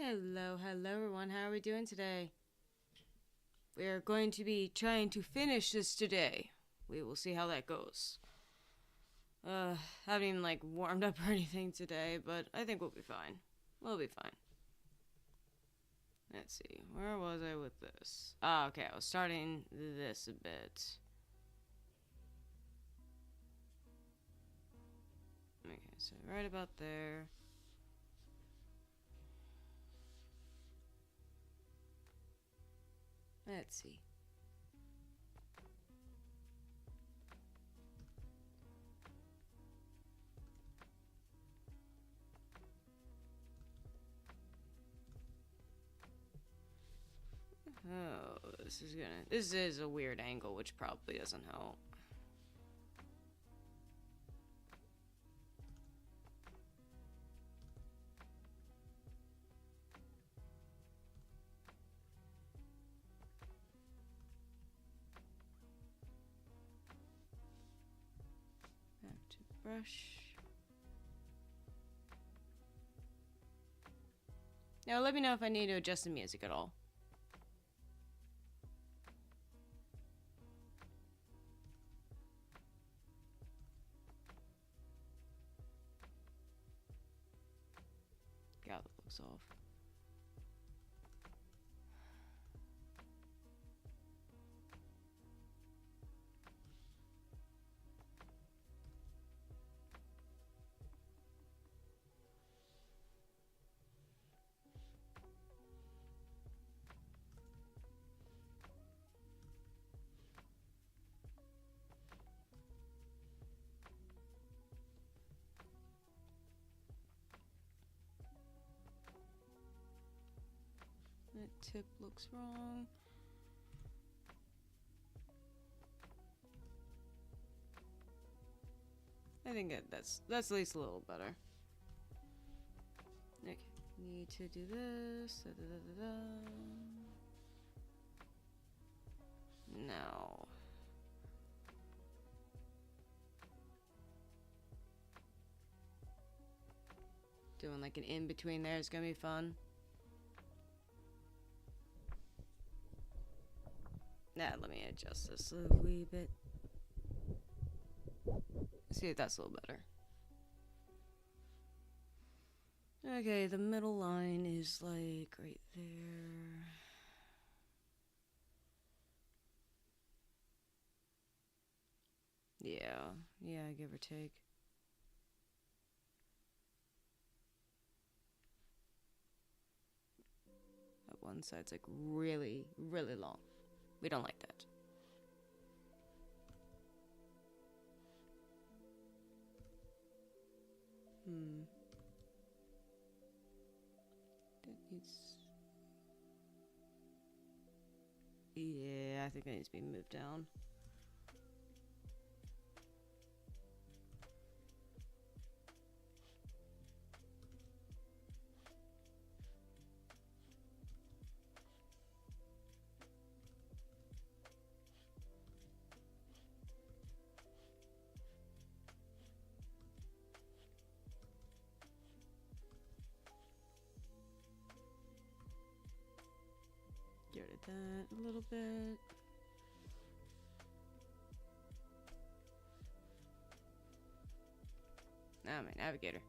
Hello, everyone. How are we doing today? We are going to be trying to finish this today. We will see how that goes. Haven't even warmed up or anything today, but I think we'll be fine. We'll be fine. Let's see. Where was I with this? Okay. I was starting this a bit. Okay, so right about there. Let's see. Oh, this is a weird angle, which probably doesn't help. Back to brush. Now let me know if I need to adjust the music at all. God, that looks off. That tip looks wrong. I think that's at least a little better. Okay, need to do this. No. Doing like an in between there is gonna be fun. Now let me adjust this a wee bit. See if that's a little better. Okay, the middle line is like right there. Yeah, give or take. That one side's like really, really long. We don't like that. That needs... Yeah, I think that needs to be moved down. Get rid of that a little bit. Now my navigator.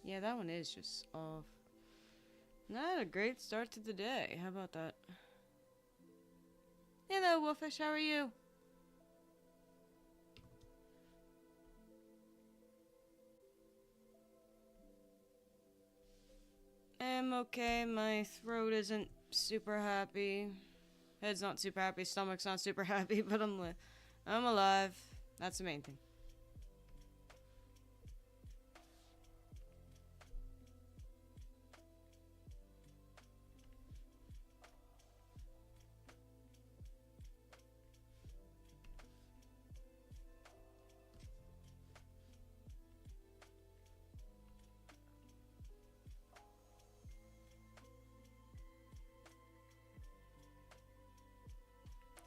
Yeah, that one is just off. Not a great start to the day. How about that? Hello, Wolfish. How are you? I'm okay. My throat isn't super happy. Head's not super happy. Stomach's not super happy. But I'm alive. That's the main thing.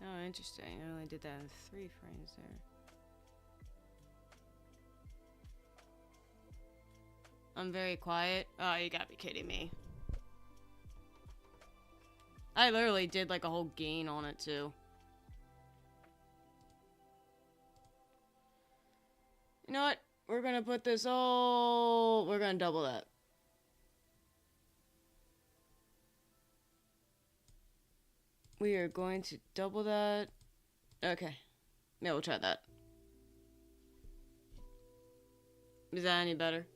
Oh, interesting. I only did that in 3 frames there. I'm very quiet. Oh, you gotta be kidding me. I literally did like a whole gain on it too. You know what? We're gonna put this all... We're gonna double that. We are going to double that. Okay. Yeah, we'll try that. Is that any better?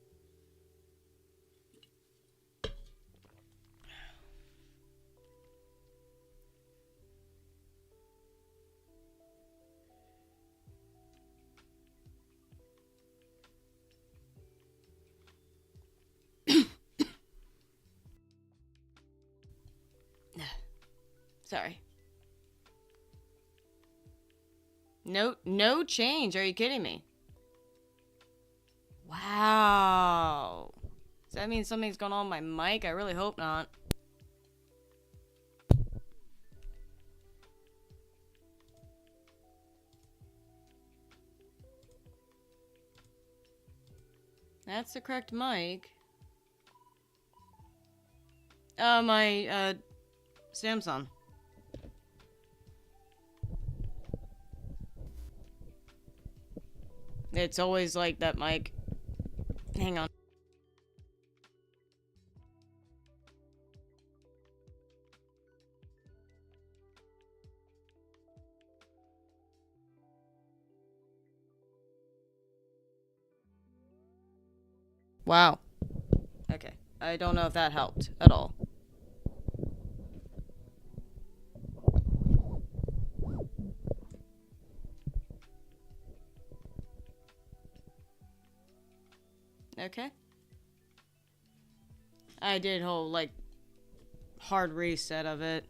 Sorry. No change. Are you kidding me? Wow. Does that mean something's going on with my mic? I really hope not. That's the correct mic. My, Samsung. It's always like that mic. Hang on. Wow. Okay. I don't know if that helped at all. Okay. I did whole, like, hard reset of it.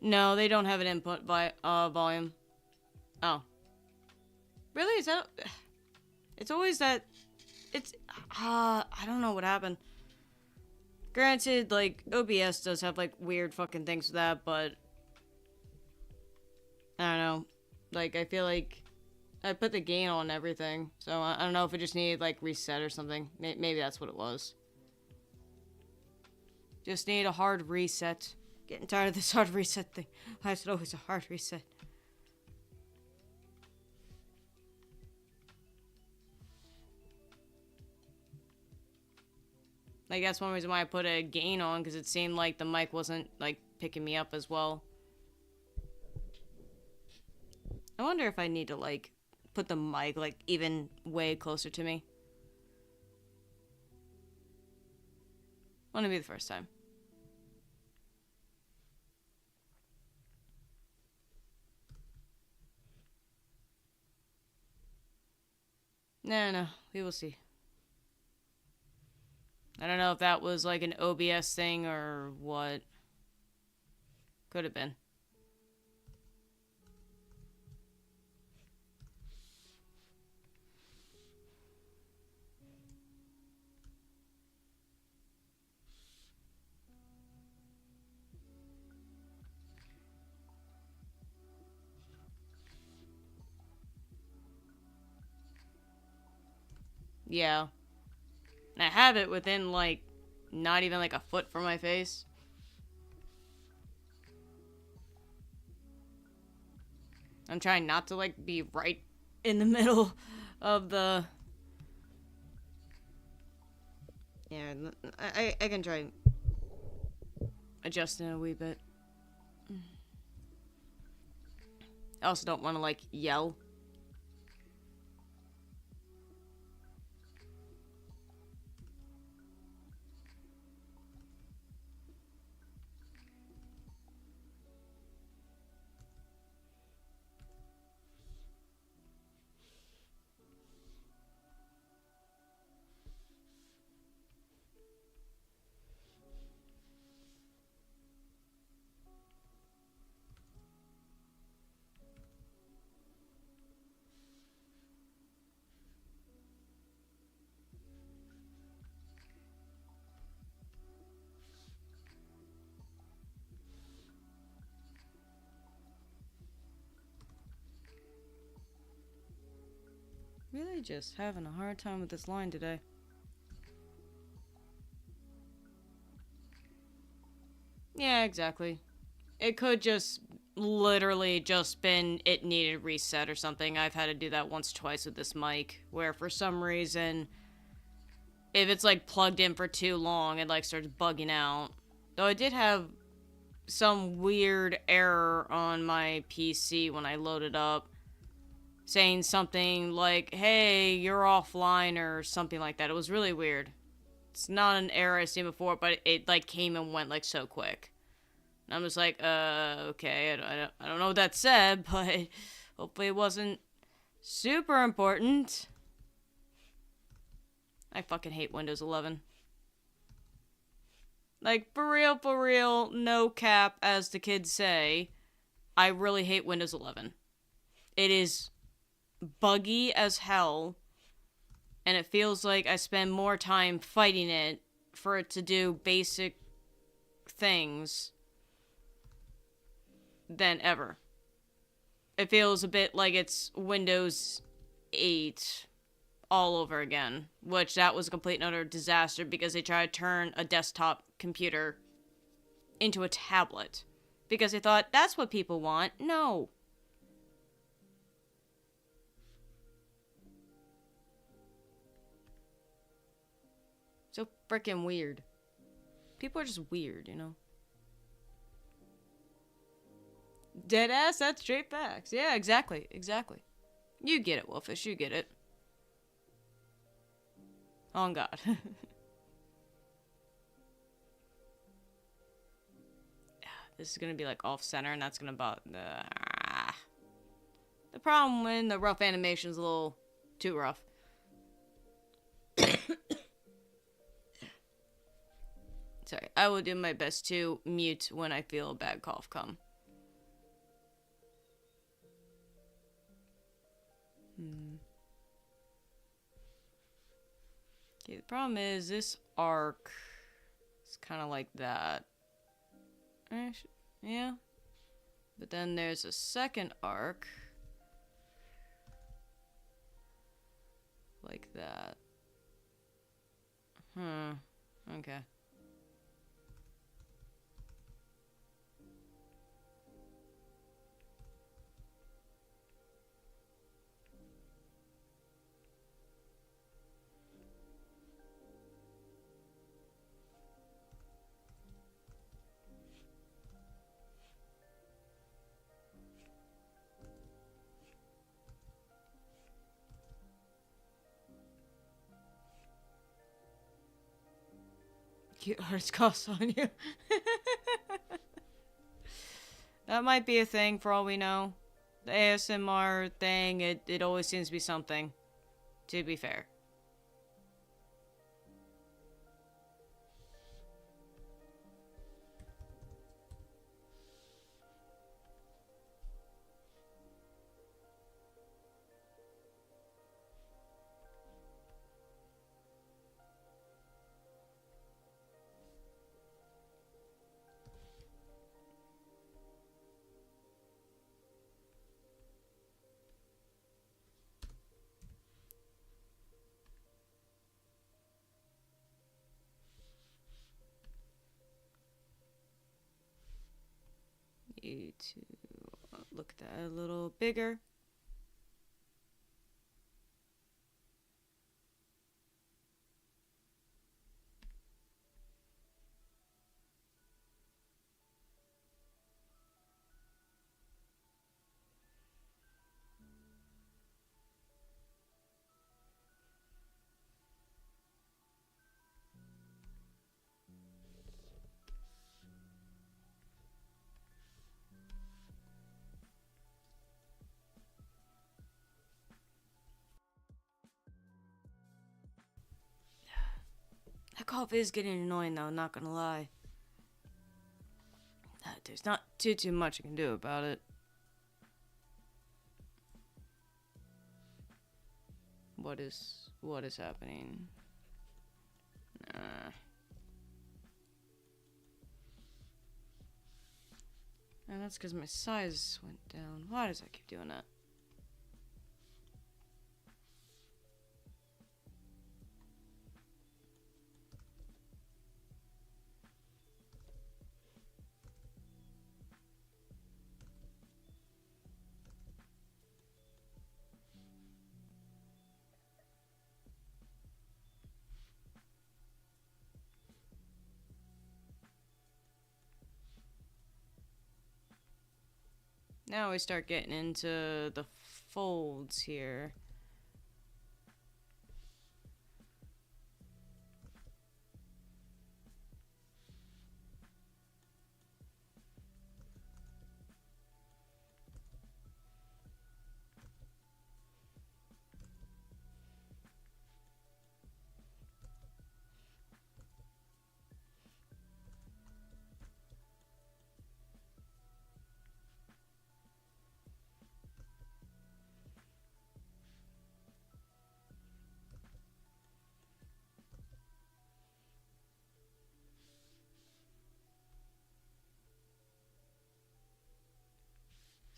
No, they don't have an input volume. Oh. Really? Is that... It's always that... It's... I don't know what happened. Granted, like, OBS does have, like, weird fucking things with that, but... I don't know. Like, I feel like... I put the gain on everything, so I don't know if it just needed, like, reset or something. Maybe that's what it was. Just need a hard reset. Getting tired of this hard reset thing. Why is it always a hard reset? Like, that's one reason why I put a gain on, because it seemed like the mic wasn't, like, picking me up as well. I wonder if I need to, like, put the mic, like, even way closer to me. Wouldn't be the first time. No, we will see. I don't know if that was like an OBS thing or what. Could have been. Yeah. And I have it within, like, not even, like, a foot from my face. I'm trying not to, like, be right in the middle of the... Yeah, I can try adjusting a wee bit. I also don't want to, like, yell. Really just having a hard time with this line today. Yeah, exactly. It could just literally just been it needed reset or something. I've had to do that once or twice with this mic, where for some reason, if it's like plugged in for too long, it like starts bugging out. Though I did have some weird error on my PC when I loaded up, saying something like, hey, you're offline or something like that. It was really weird. It's not an error I've seen before, but it like came and went like so quick. And I'm just like, okay, I don't know what that said, but hopefully it wasn't super important. I fucking hate Windows 11. Like, for real, no cap, as the kids say, I really hate Windows 11. It is buggy as hell, and it feels like I spend more time fighting it for it to do basic things than ever. It feels a bit like it's Windows 8 all over again, which that was a complete and utter disaster because they tried to turn a desktop computer into a tablet because they thought that's what people want. No. So freaking weird. People are just weird, you know? Deadass, that's straight facts. Yeah, exactly. You get it, Wolfish, you get it. On God. This is gonna be like off center, and that's gonna bother the problem when the rough animation is a little too rough. Sorry, I will do my best to mute when I feel a bad cough come. Okay, the problem is this arc is kind of like that. Yeah. But then there's a second arc. Like that. Okay. Cute artist coughs on you. That might be a thing for all we know. The ASMR thing, it always seems to be something. To be fair. Need to look at that a little bigger. That cough is getting annoying though, not gonna lie. There's not too much I can do about it. What is happening? And that's because my size went down. Why does that keep doing that? Now we start getting into the folds here.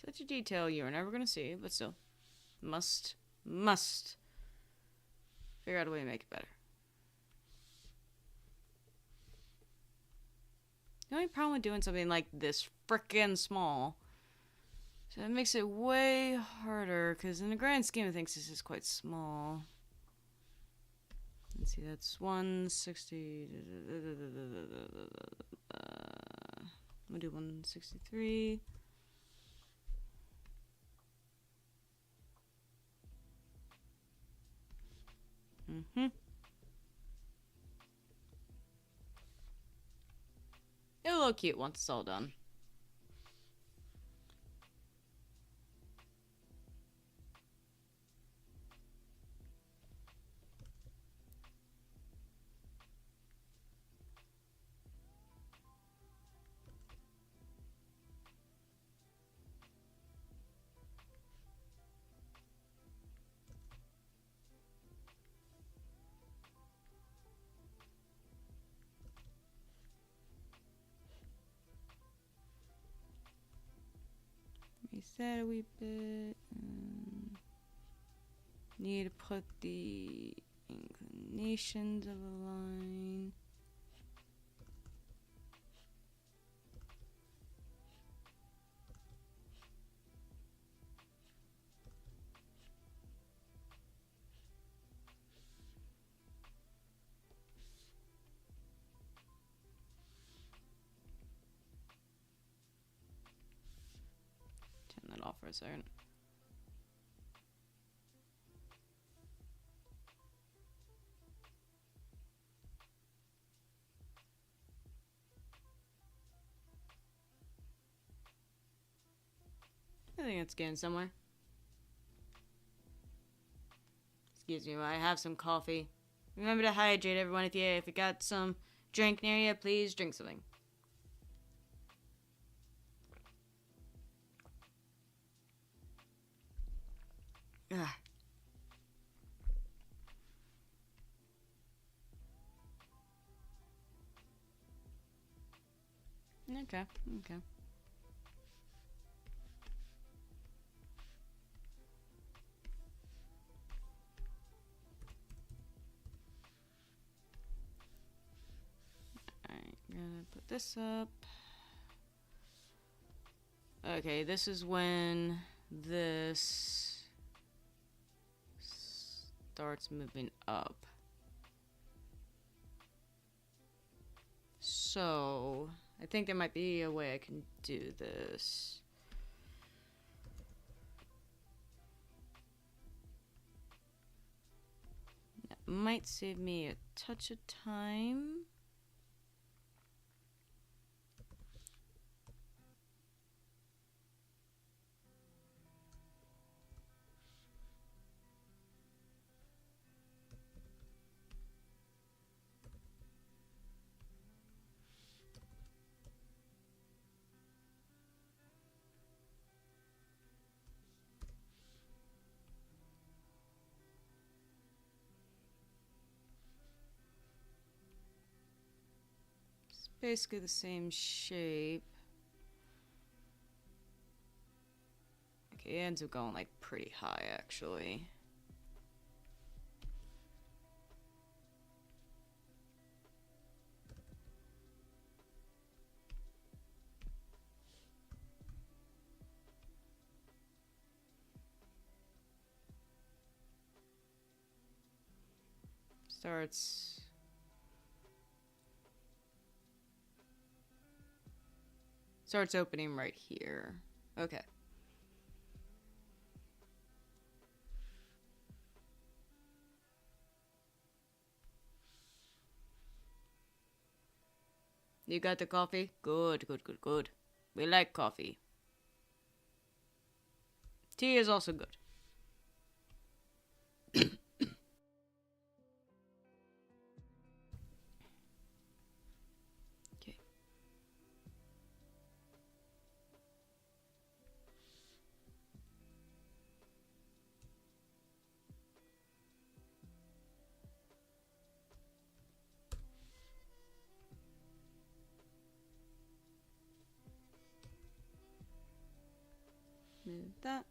Such a detail you're never gonna see, but still, must figure out a way to make it better. The only problem with doing something like this frickin' small, so it makes it way harder, because in the grand scheme of things, this is quite small. Let's see, that's 160. We'll do 163. It'll look cute once it's all done. Reset a wee bit. Need to put the inclinations of a line. Turn that off for a second. I think it's getting somewhere. Excuse me while I have some coffee. Remember to hydrate, everyone. If you got some drink near you, please drink something. Ugh. Okay. Alright, I'm gonna put this up. Okay, this is when this starts moving up. So, I think there might be a way I can do this. That might save me a touch of time. Basically the same shape. Okay, it ends up going like pretty high actually. Starts opening right here. Okay. You got the coffee? Good, good, good, good. We like coffee. Tea is also good. Okay. Move that.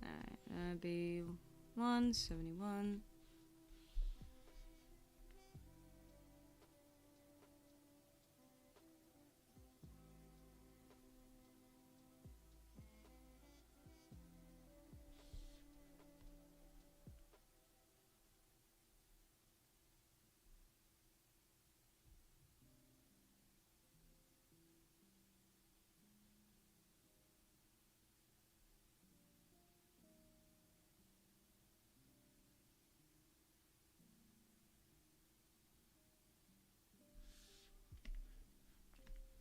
Alright, that'd be 171.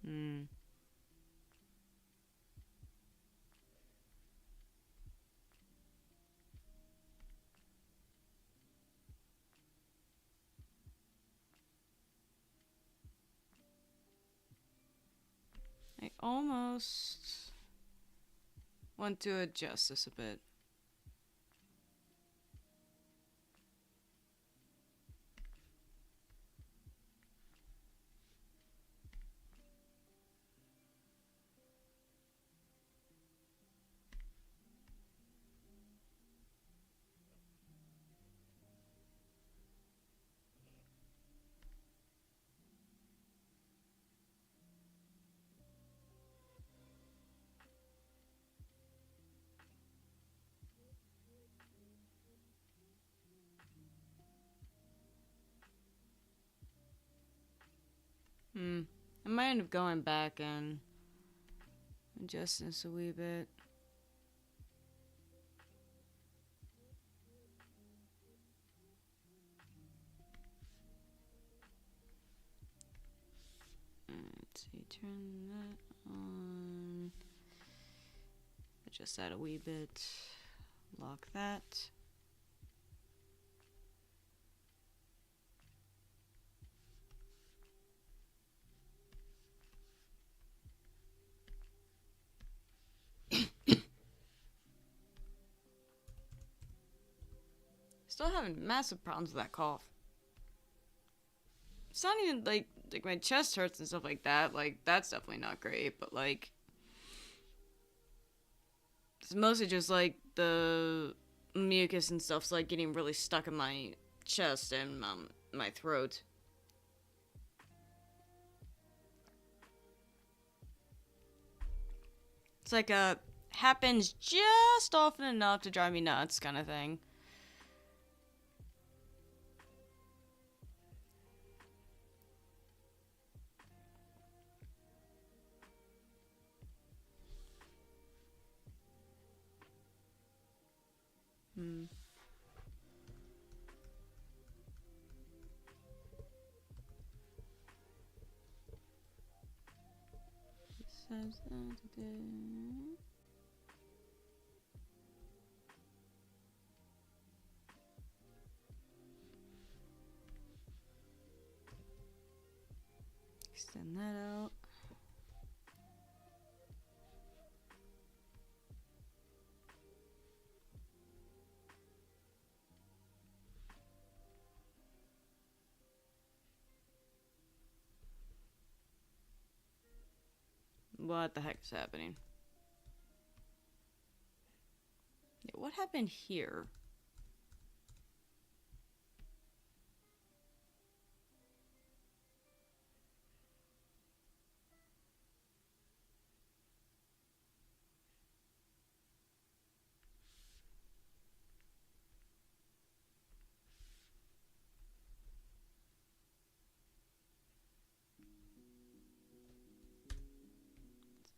Hmm. I almost want to adjust this a bit. I might end up going back and adjusting this a wee bit. Let's see, turn that on. Adjust that a wee bit. Lock that. Still having massive problems with that cough. It's not even like my chest hurts and stuff like that. Like that's definitely not great, but like it's mostly just like the mucus and stuff's like getting really stuck in my chest and my throat. It's like a happens just often enough to drive me nuts kind of thing. Hmm. Extend that out. What the heck is happening? Yeah, what happened here?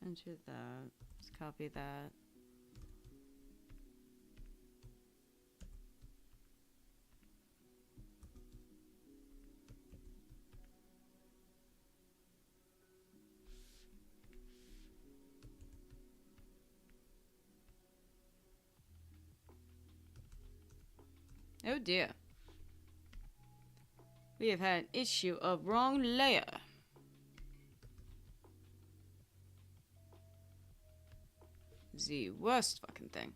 Let's enter that. Let's copy that. Oh dear. We have had an issue of wrong layer. The worst fucking thing.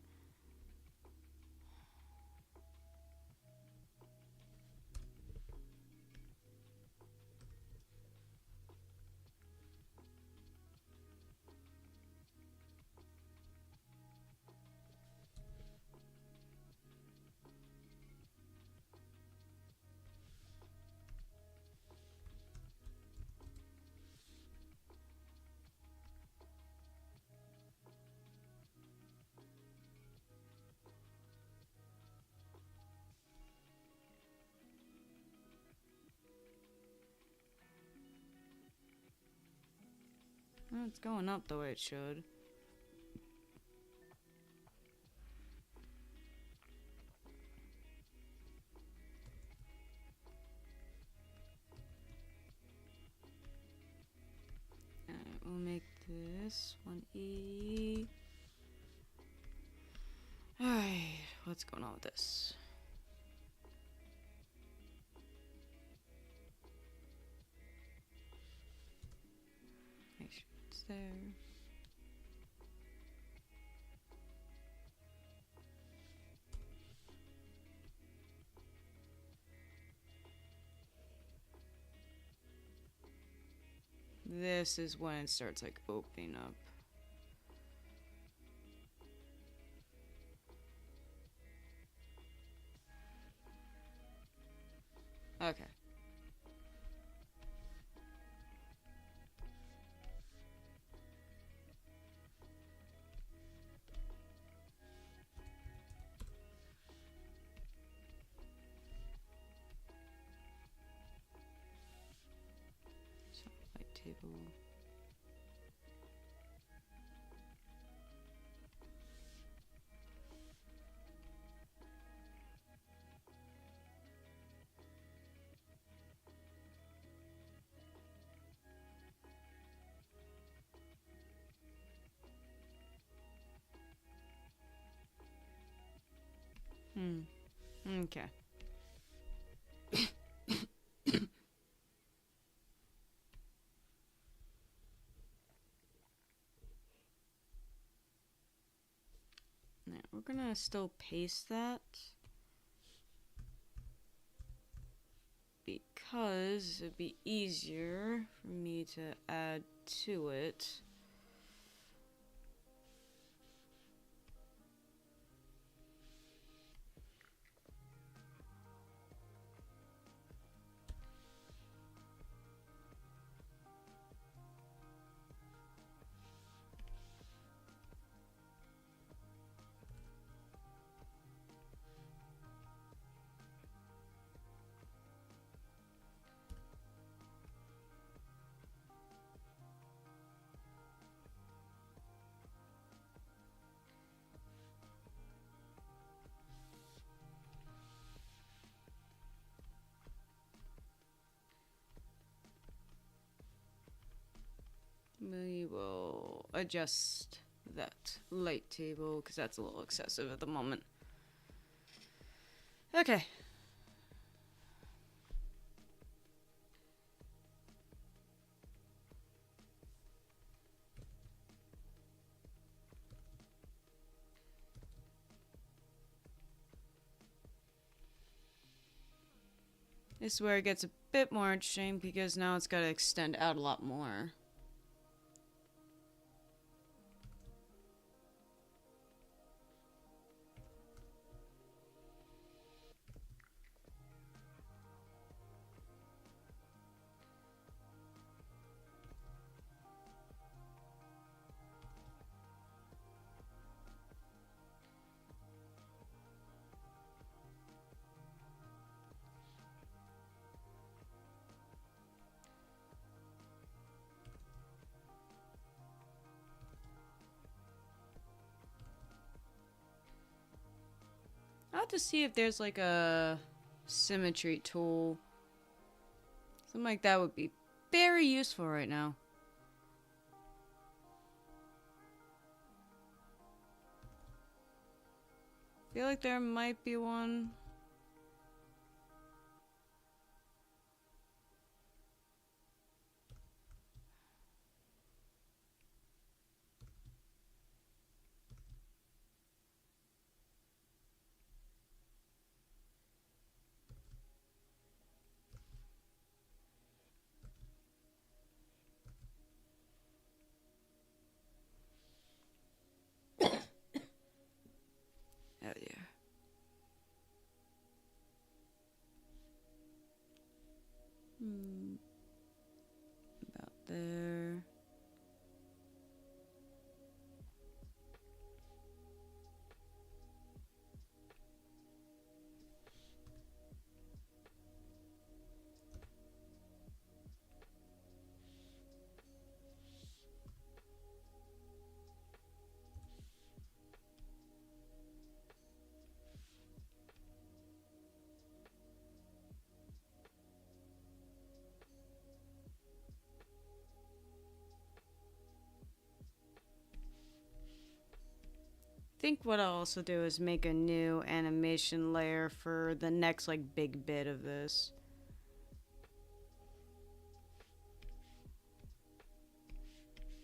Well, it's going up the way it should. Alright, we'll make this 1E. Alright, what's going on with this? Make sure it's there. This is when it starts like opening up. Okay. So, light table. Okay. Now, we're gonna still paste that because it'd be easier for me to add to it. We will adjust that light table because that's a little excessive at the moment. Okay. This is where it gets a bit more interesting because now it's got to extend out a lot more. I'll have to see if there's like a symmetry tool. Something like that would be very useful right now. I feel like there might be one. think what I'll also do is make a new animation layer for the next like big bit of this.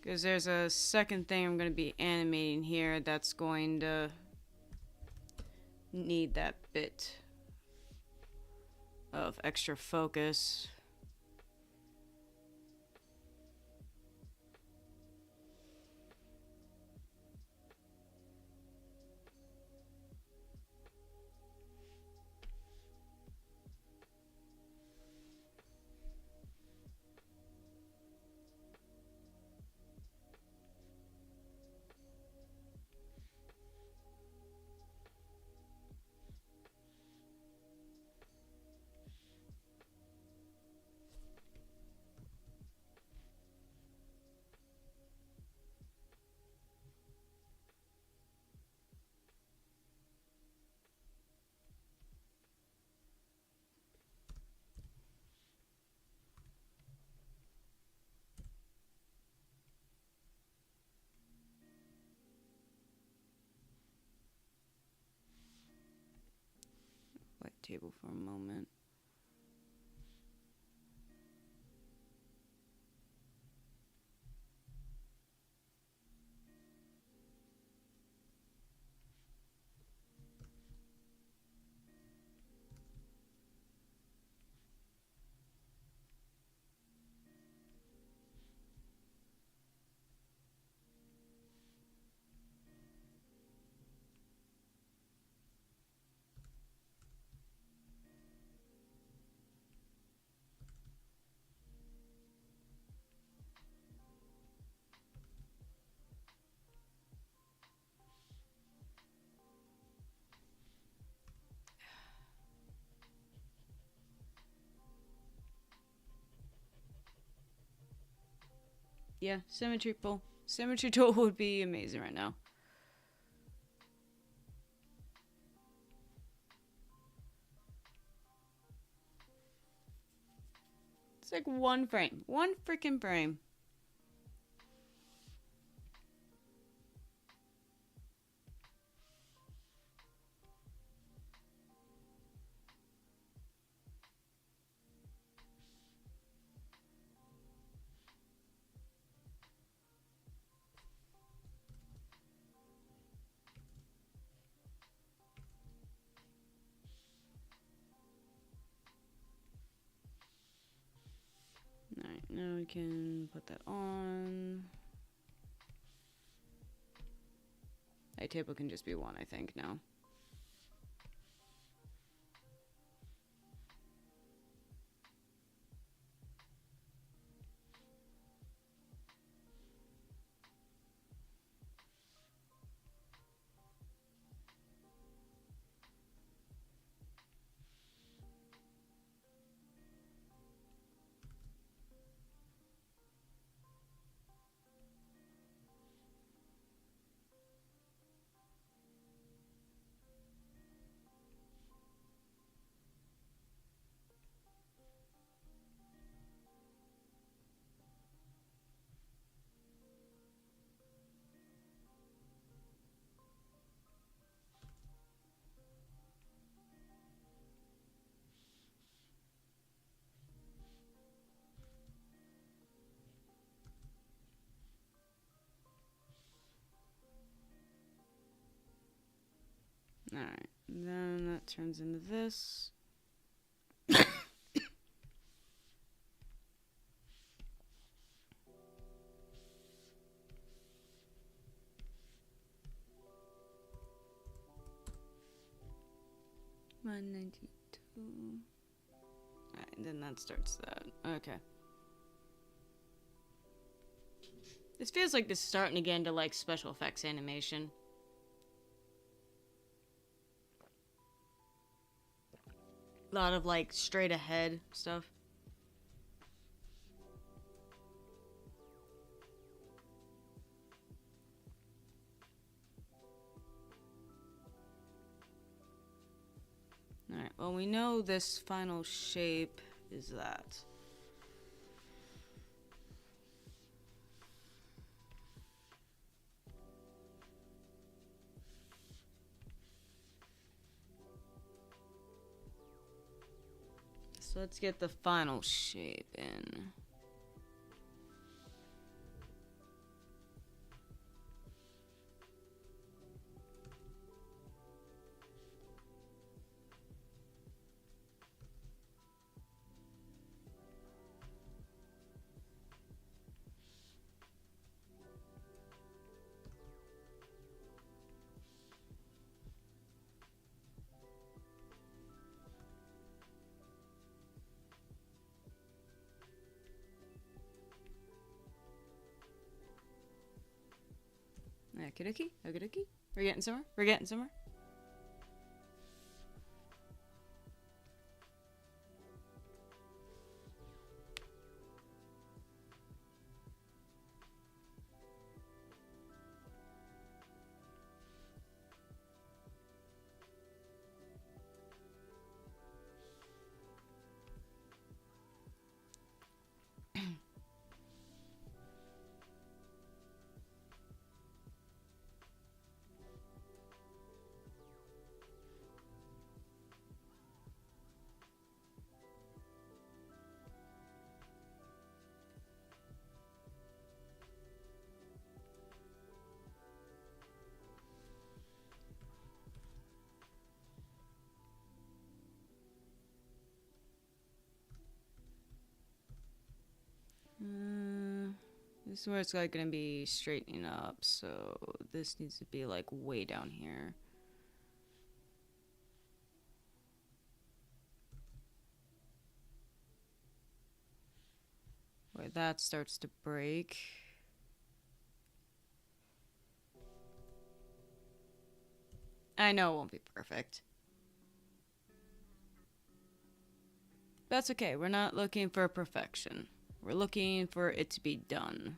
Because there's a second thing I'm going to be animating here that's going to need that bit of extra focus. White table for a moment. Yeah, symmetry tool. Symmetry tool would be amazing right now. It's like one frame. One freaking frame. Alright, now we can put that on. That table can just be one, I think, now. Alright, then that turns into this. $192. Alright, then that starts that. Okay. This feels like this is starting again to like special effects animation. A lot of like straight ahead stuff. Alright, well we know this final shape is that. So let's get the final shape in. Okie dokie, okie dokie. We're getting somewhere. We're getting somewhere. This is where it's like gonna be straightening up, so this needs to be like way down here. Where that starts to break. I know it won't be perfect. That's okay, we're not looking for perfection. We're looking for it to be done.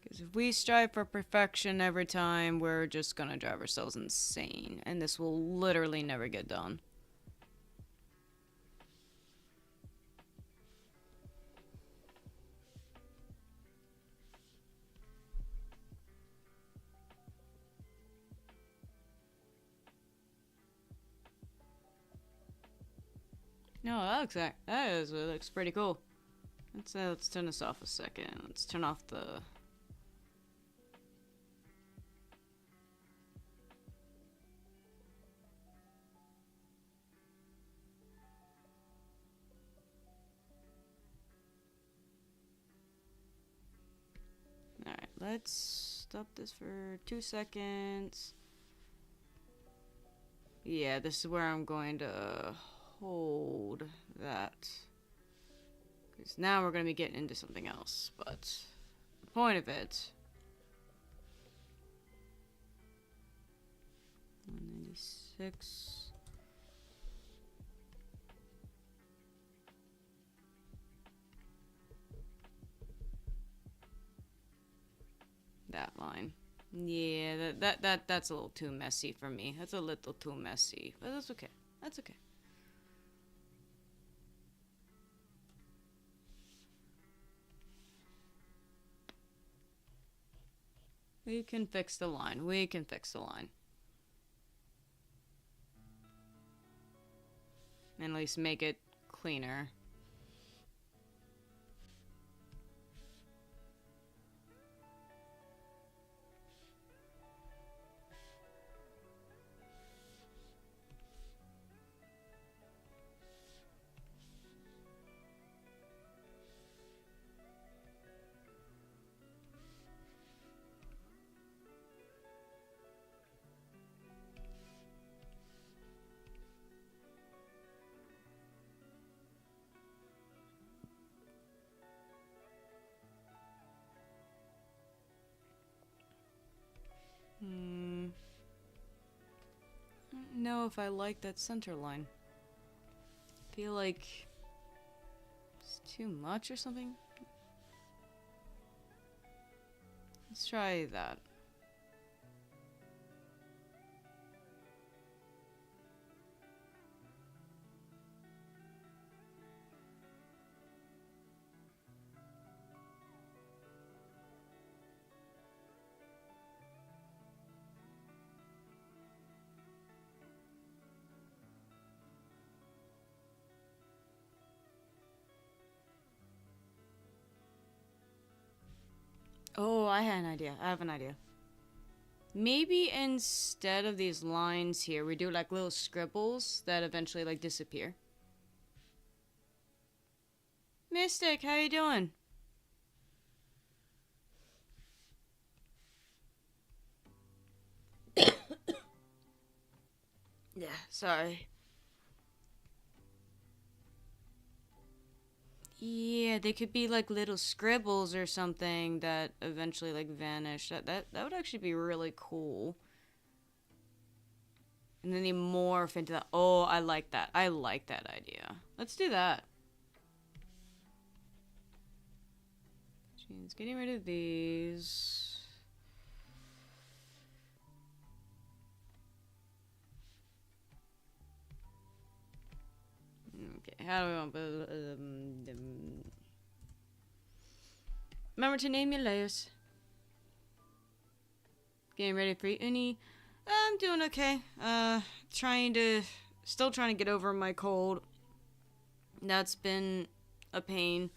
Because if we strive for perfection every time, we're just gonna drive ourselves insane. And this will literally never get done. No, that looks pretty cool. Let's turn this off a second. Let's turn off the... Alright, let's stop this for 2 seconds. Yeah, this is where I'm going to hold that. Because now we're going to be getting into something else. But the point of it... 196... That line. Yeah, that's a little too messy for me. That's a little too messy. But that's okay. That's okay. We can fix the line. We can fix the line. And at least make it cleaner. I don't know if I like that center line. I feel like it's too much or something. Let's try that. Oh, I had an idea. I have an idea. Maybe instead of these lines here, we do like little scribbles that eventually like disappear. Mystic, how you doing? Yeah, sorry. Yeah, they could be like little scribbles or something that eventually like vanish. That would actually be really cool. And then they morph into that. Oh, I like that. I like that idea. Let's do that. Jeez, getting rid of these. Okay, how do we want? Remember to name your layers. Getting ready for uni. I'm doing okay. Still trying to get over my cold. That's been a pain.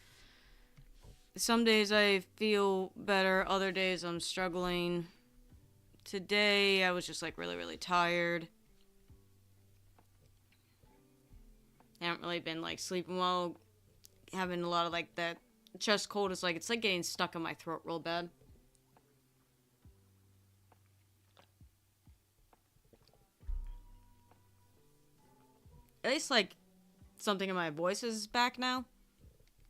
Some days I feel better, other days I'm struggling. Today I was just like really, really tired. I haven't really been like sleeping well. Having a lot of like that chest cold is like, it's like getting stuck in my throat real bad. At least like something in my voice is back now.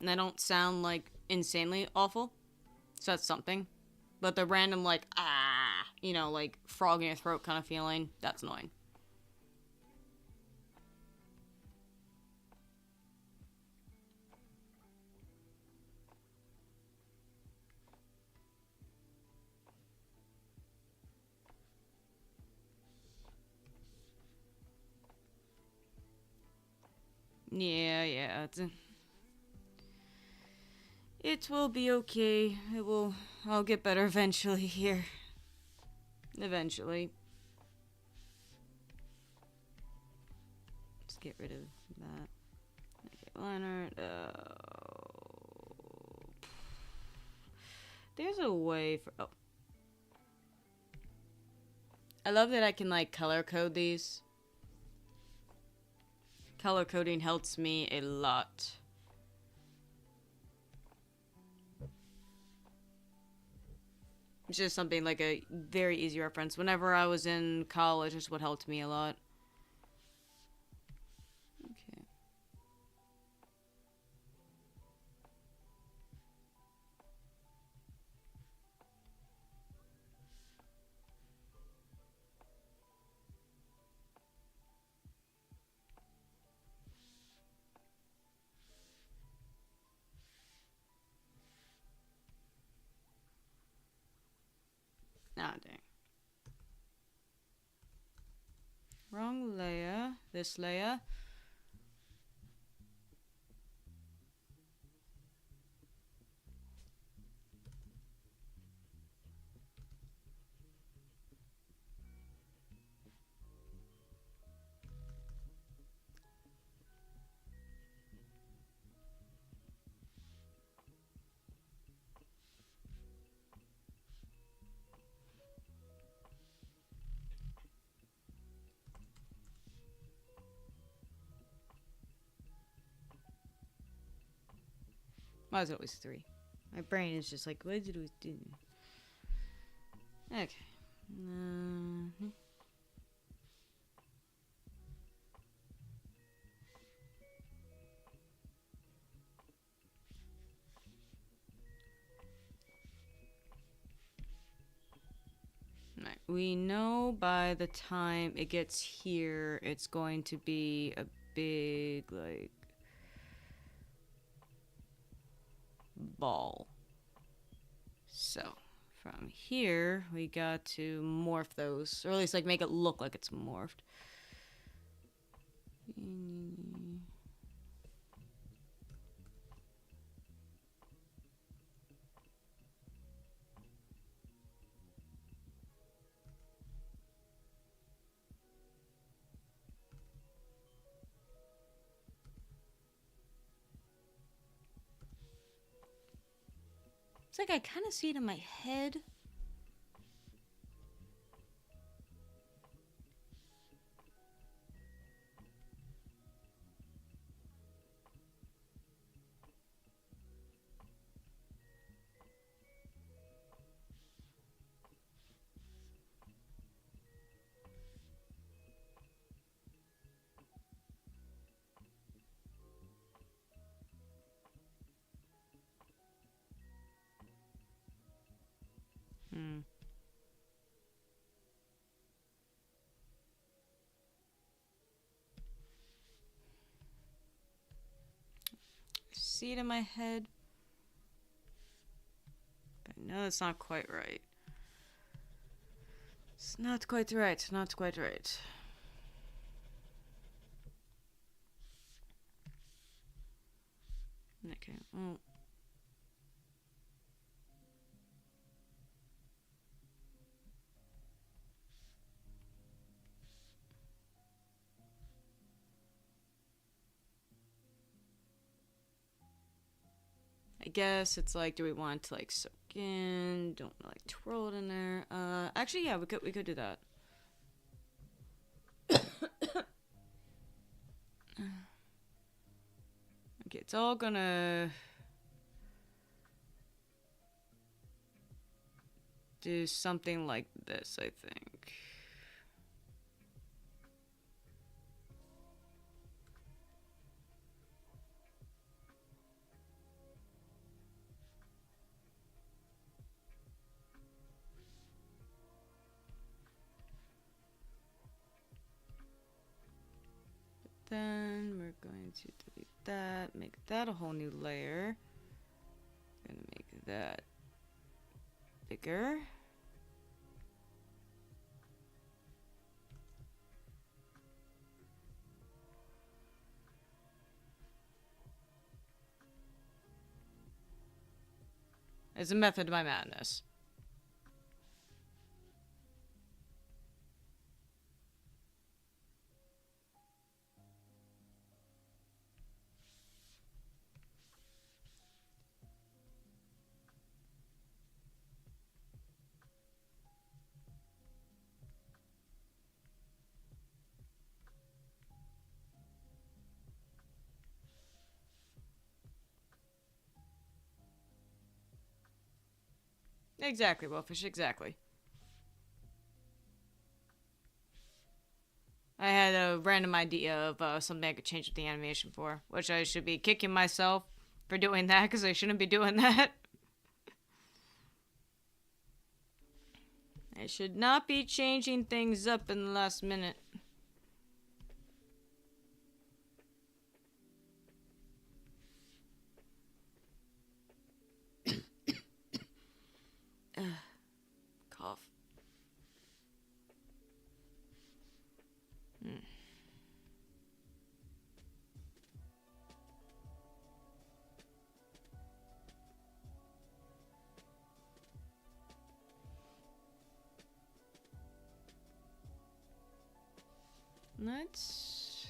And I don't sound like insanely awful. So that's something. But the random like, like frog in your throat kind of feeling, that's annoying. Yeah. It will be okay. I'll get better eventually here. Eventually. Let's get rid of that. Okay, Leonard. There's a way for. Oh. I love that I can, like, color code these. Color coding helps me a lot. It's just something like a very easy reference. Whenever I was in college, it's what helped me a lot. Okay. Ah, dang. Wrong layer. This layer. Why is it always 3? My brain is just like, what did we do? Okay. Right. We know by the time it gets here, it's going to be a big, like, ball. So, from here, we got to morph those, or at least, like, make it look like it's morphed. It's like I kind of see it in my head. Hmm. See it in my head. But no, it's not quite right. It's not quite right. Not quite right. Okay. Well. I guess it's like, do we want to like soak in? Don't like twirl it in there. Actually, yeah, we could do that. Okay, it's all gonna do something like this, I think. Then we're going to delete that, make that a whole new layer. Gonna make that bigger. It's a method to my madness. Exactly, Wolfish, exactly. I had a random idea of something I could change the animation for, which I should be kicking myself for doing that, because I shouldn't be doing that. I should not be changing things up in the last minute. Cough. Let's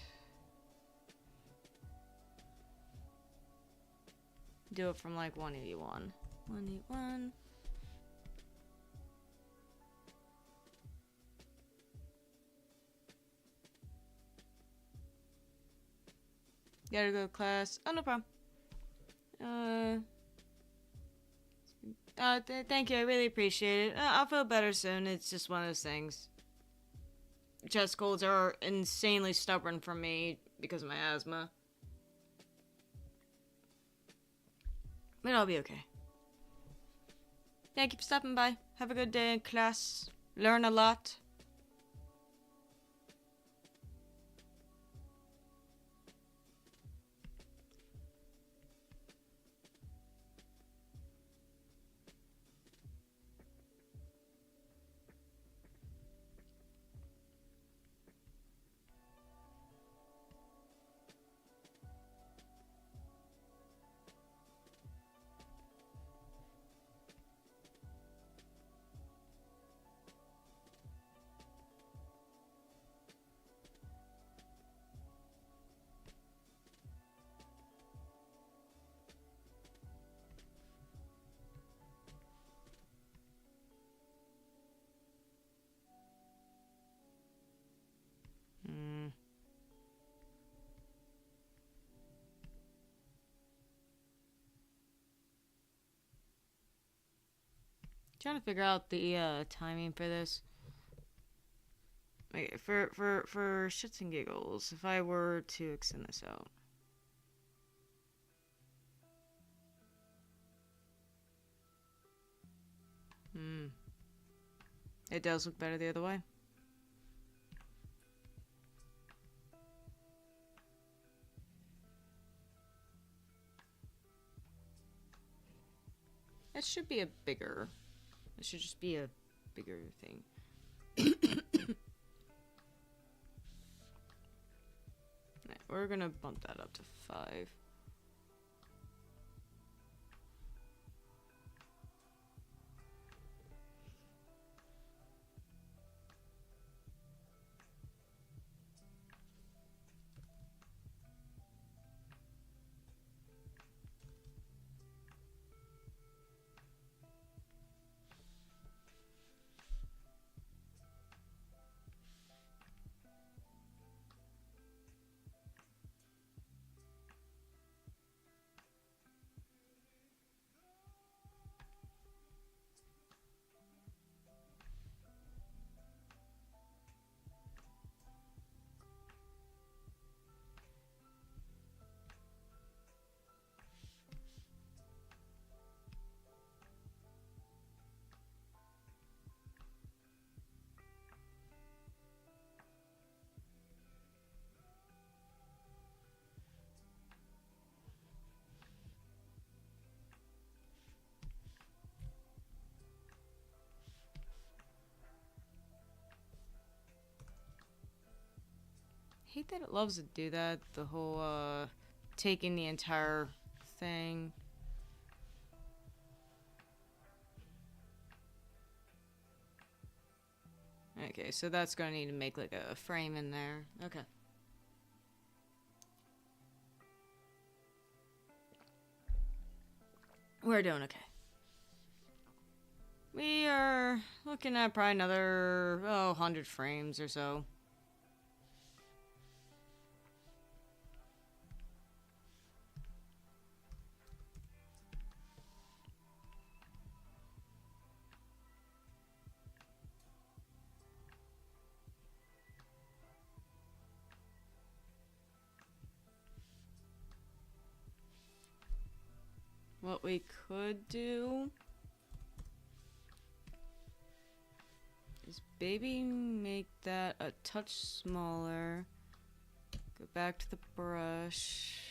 do it from like 181. 181. Gotta go to class. Oh, no problem. Thank you. I really appreciate it. I'll feel better soon. It's just one of those things. Chest colds are insanely stubborn for me because of my asthma. But I'll be okay. Thank you for stopping by. Have a good day in class. Learn a lot. Trying to figure out the timing for this. Okay, for shits and giggles, if I were to extend this out. It does look better the other way. It should be a bigger. It should just be a bigger thing. Right, we're gonna bump that up to 5. Hate that it loves to do that. The whole taking the entire thing. Okay, so that's gonna need to make like a frame in there. Okay. We're doing okay. We are looking at probably another 100 frames or so. What we could do is maybe make that a touch smaller. Go back to the brush.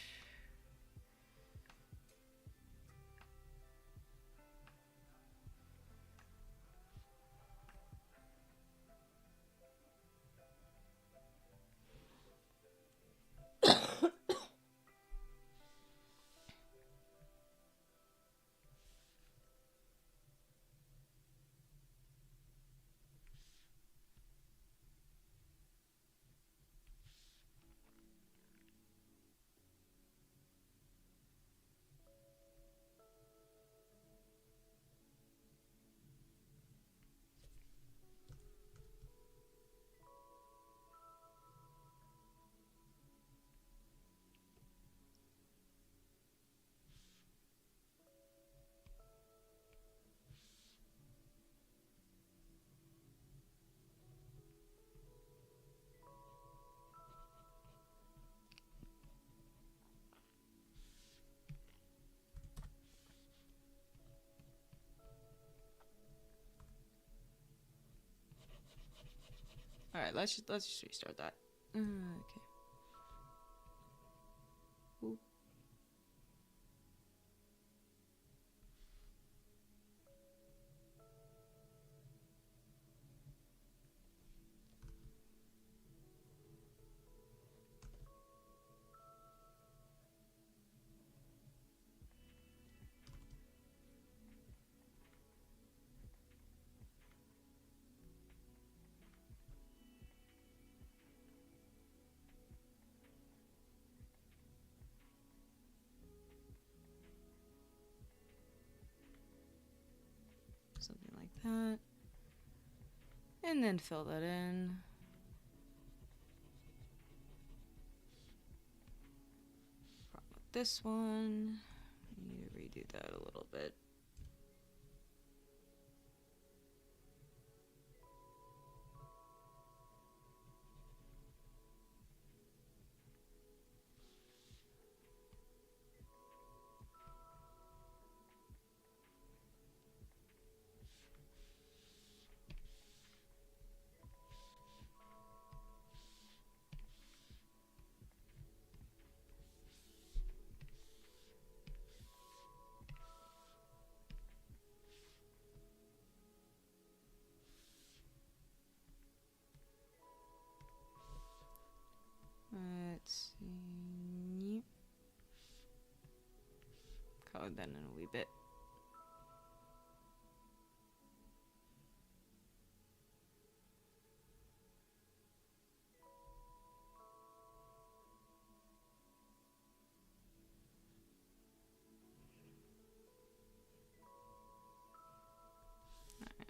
All right, let's just restart that. Okay. Oop. Something like that. And then fill that in. Problem with this one. I need to redo that a little bit. then in a wee bit.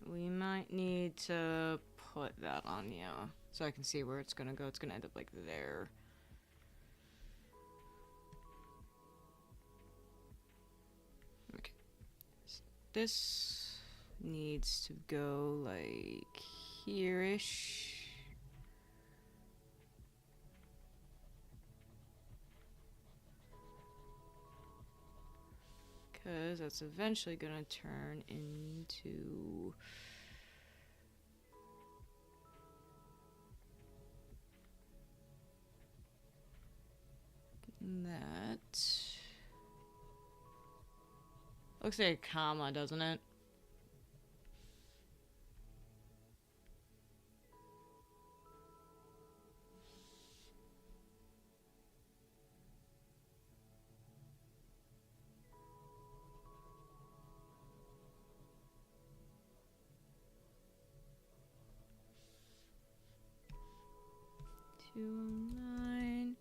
We might need to put that on you so I can see where it's gonna go. It's gonna end up like there. Okay. This needs to go like here-ish. Because that's eventually gonna turn into... that. Looks like a comma, doesn't it? $209.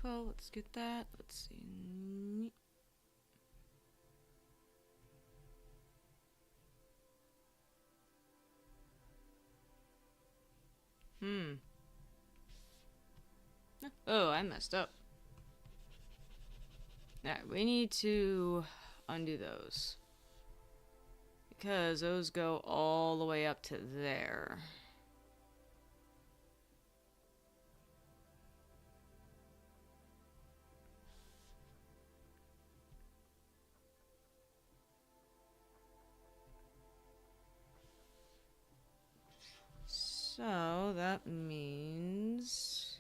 $212. Let's get that. Let's see. Oh, I messed up. Alright, we need to undo those. Because those go all the way up to there. So that means...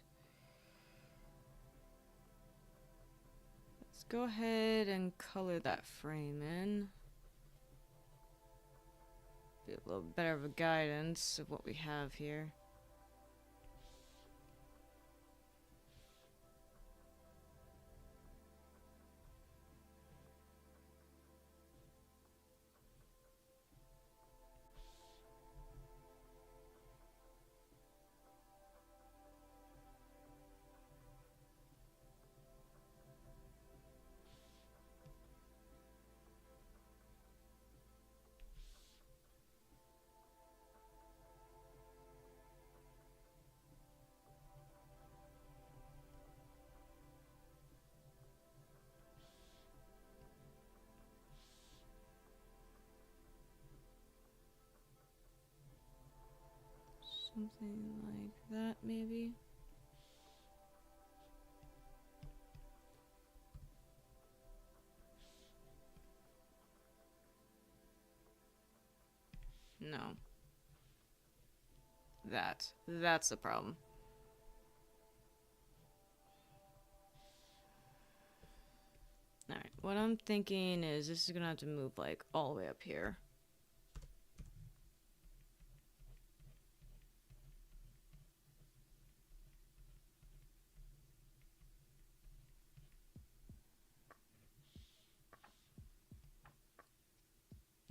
let's go ahead and color that frame in. Be a little better of a guidance of what we have here. Something like that, maybe. No. That's the problem. Alright, what I'm thinking is this is gonna have to move like all the way up here.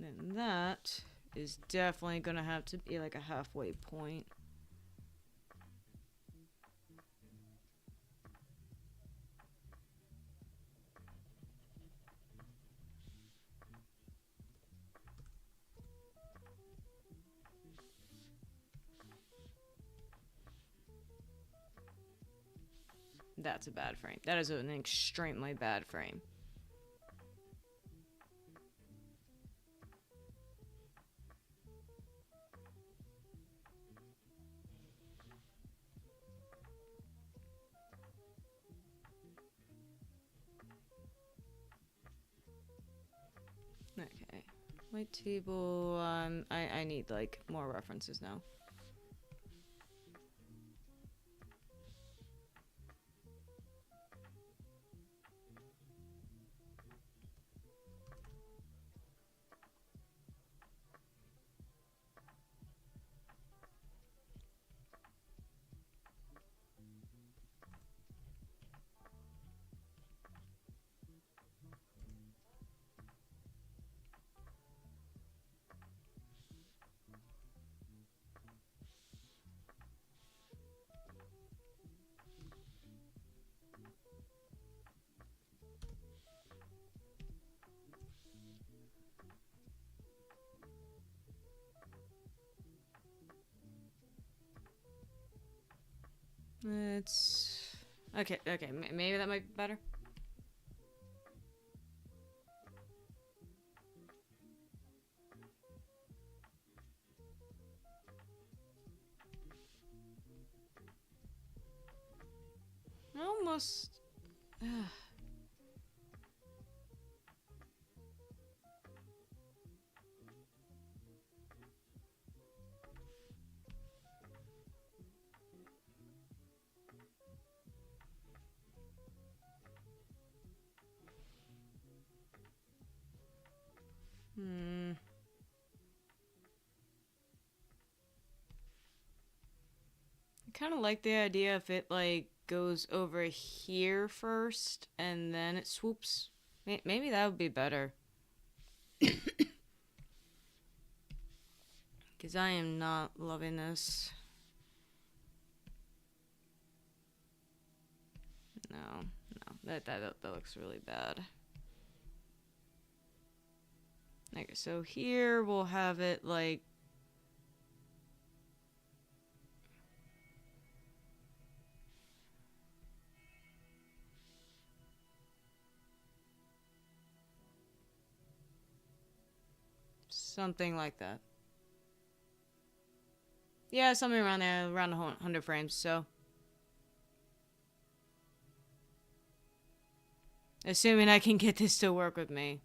And that is definitely gonna have to be like a halfway point. That's a bad frame. That is an extremely bad frame. Okay, White table. I need like more references now. It's okay. Okay, maybe that might be better. Almost. Hmm. I kind of like the idea if it like goes over here first and then it swoops. Maybe that would be better. Because I am not loving this. No, that looks really bad. Okay, so here we'll have it like something like that. Yeah, something around there, around 100 frames. So, assuming I can get this to work with me.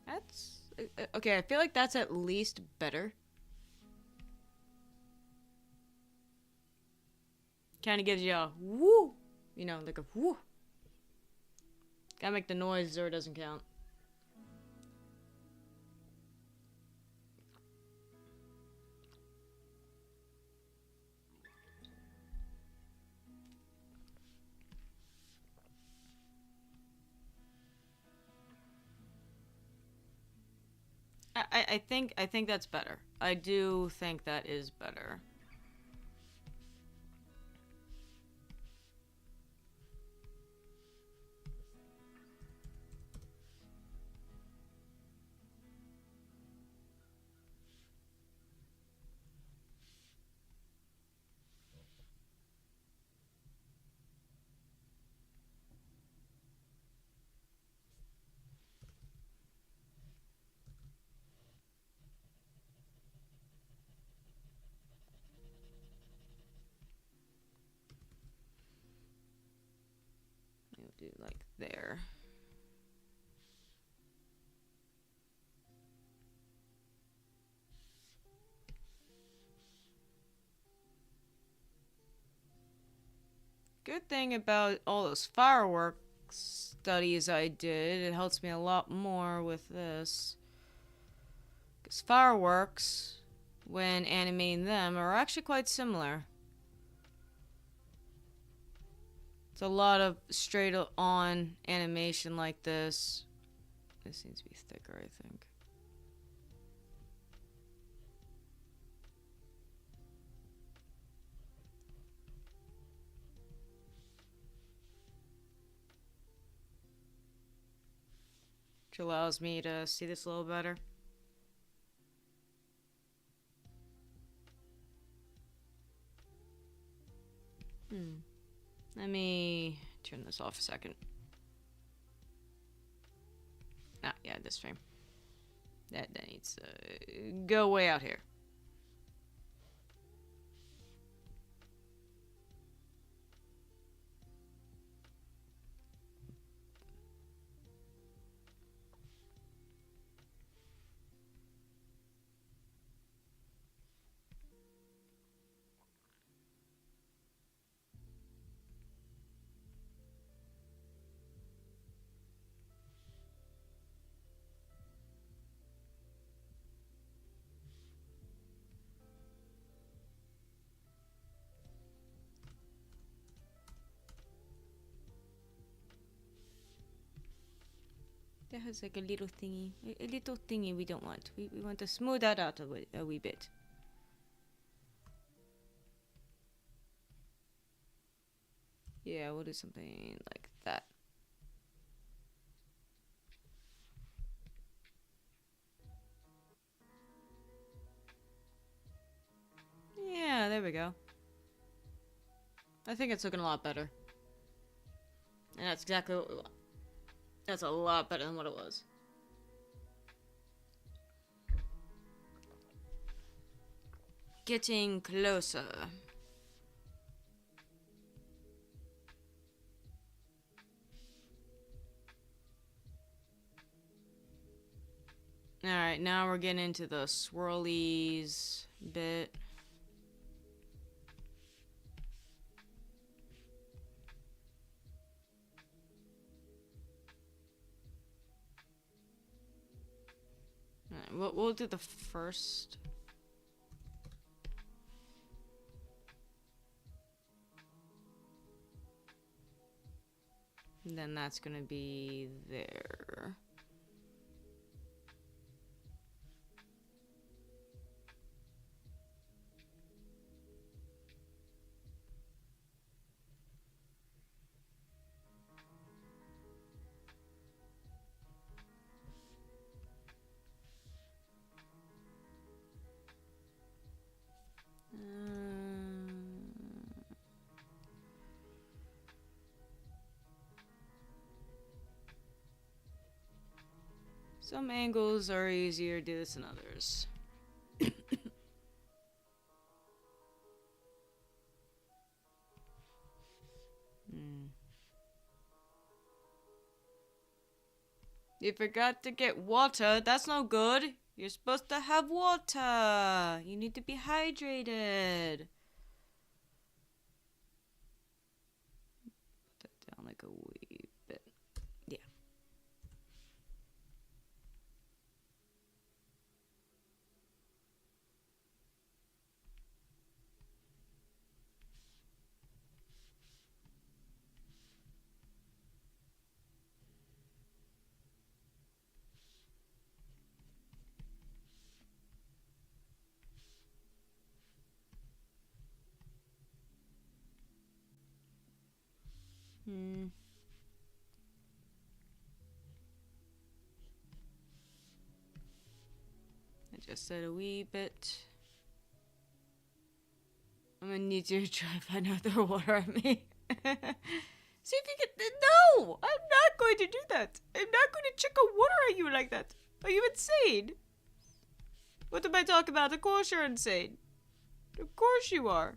That's okay. I feel like that's at least better. Kind of gives you a woo, you know, like a woo. Gotta make the noise or it doesn't count. I think that's better. I do think that is better. We'll do like there. Good thing about all those fireworks studies I did, it helps me a lot more with this. Because fireworks, when animating them, are actually quite similar. It's a lot of straight on animation like this. This needs to be thicker, I think. Which allows me to see this a little better. Let me turn this off a second. Ah, yeah, this frame. That needs to go way out here. That has like a little thingy. A little thingy we don't want. We want to smooth that out a wee bit. Yeah, we'll do something like that. Yeah, there we go. I think it's looking a lot better. And that's exactly what we want. That's a lot better than what it was. Getting closer. Alright, now we're getting into the swirlies bit. Alright, we'll do the first. And then that's gonna be there. Some angles are easier to do this than others. You forgot to get water. That's no good. You're supposed to have water. You need to be hydrated. Put that down like a wee bit. Yeah. I just said a wee bit. I'm gonna need you to try and find out the water on me. See if you can. No! I'm not going to do that. I'm not going to chuck a water at you like that. Are you insane? What am I talking about? Of course you're insane. Of course you are.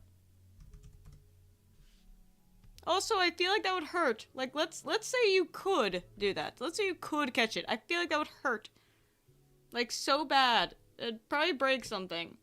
Also, I feel like that would hurt. Like, let's say you could do that. Let's say you could catch it. I feel like that would hurt. Like, so bad. It'd probably break something.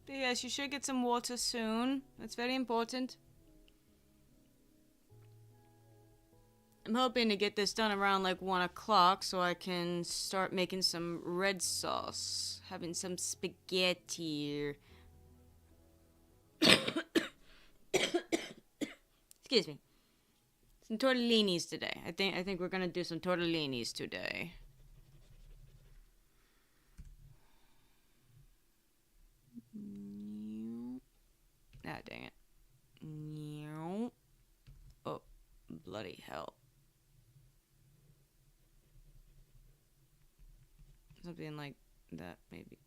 But yes, you should get some water soon. That's very important. I'm hoping to get this done around like 1 o'clock so I can start making some red sauce. Having some spaghetti. Excuse me. Some tortellinis today. I think we're gonna do some tortellinis today. Ah, dang it. Oh, bloody hell. Something like that, maybe.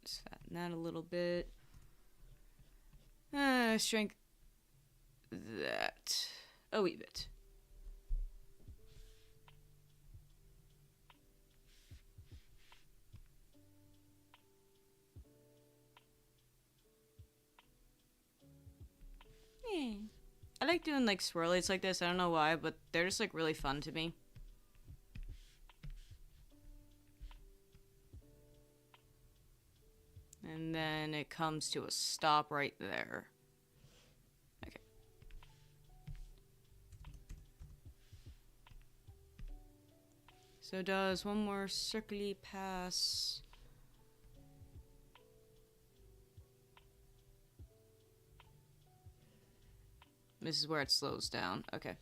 Just fatten that a little bit. Shrink that a wee bit. Yeah. I like doing like swirlies like this. I don't know why, but they're just like really fun to me. And then it comes to a stop right there. Okay. So does one more circly pass. This is where it slows down. Okay.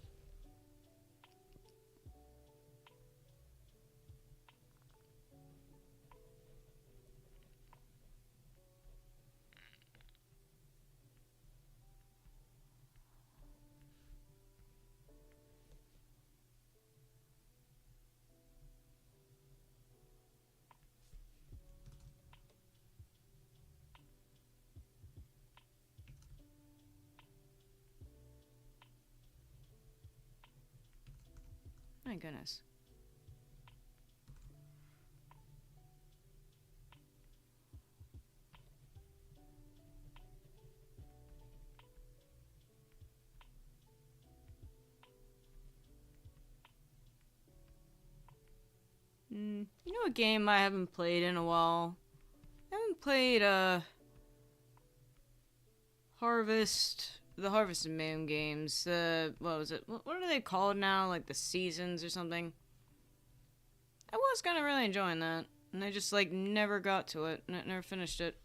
My goodness. You know a game I haven't played in a while? I haven't played, the Harvest Moon games. What was it? What are they called now? Like the Seasons or something? I was kind of really enjoying that. And I just, like, never got to it. Never finished it.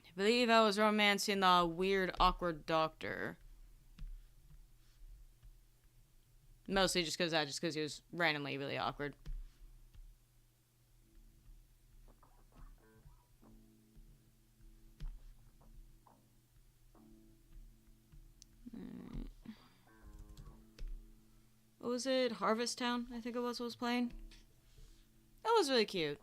I believe I was romancing the weird, awkward doctor. Mostly just because he was randomly really awkward. What was it? Harvest Town, I think it was playing. That was really cute.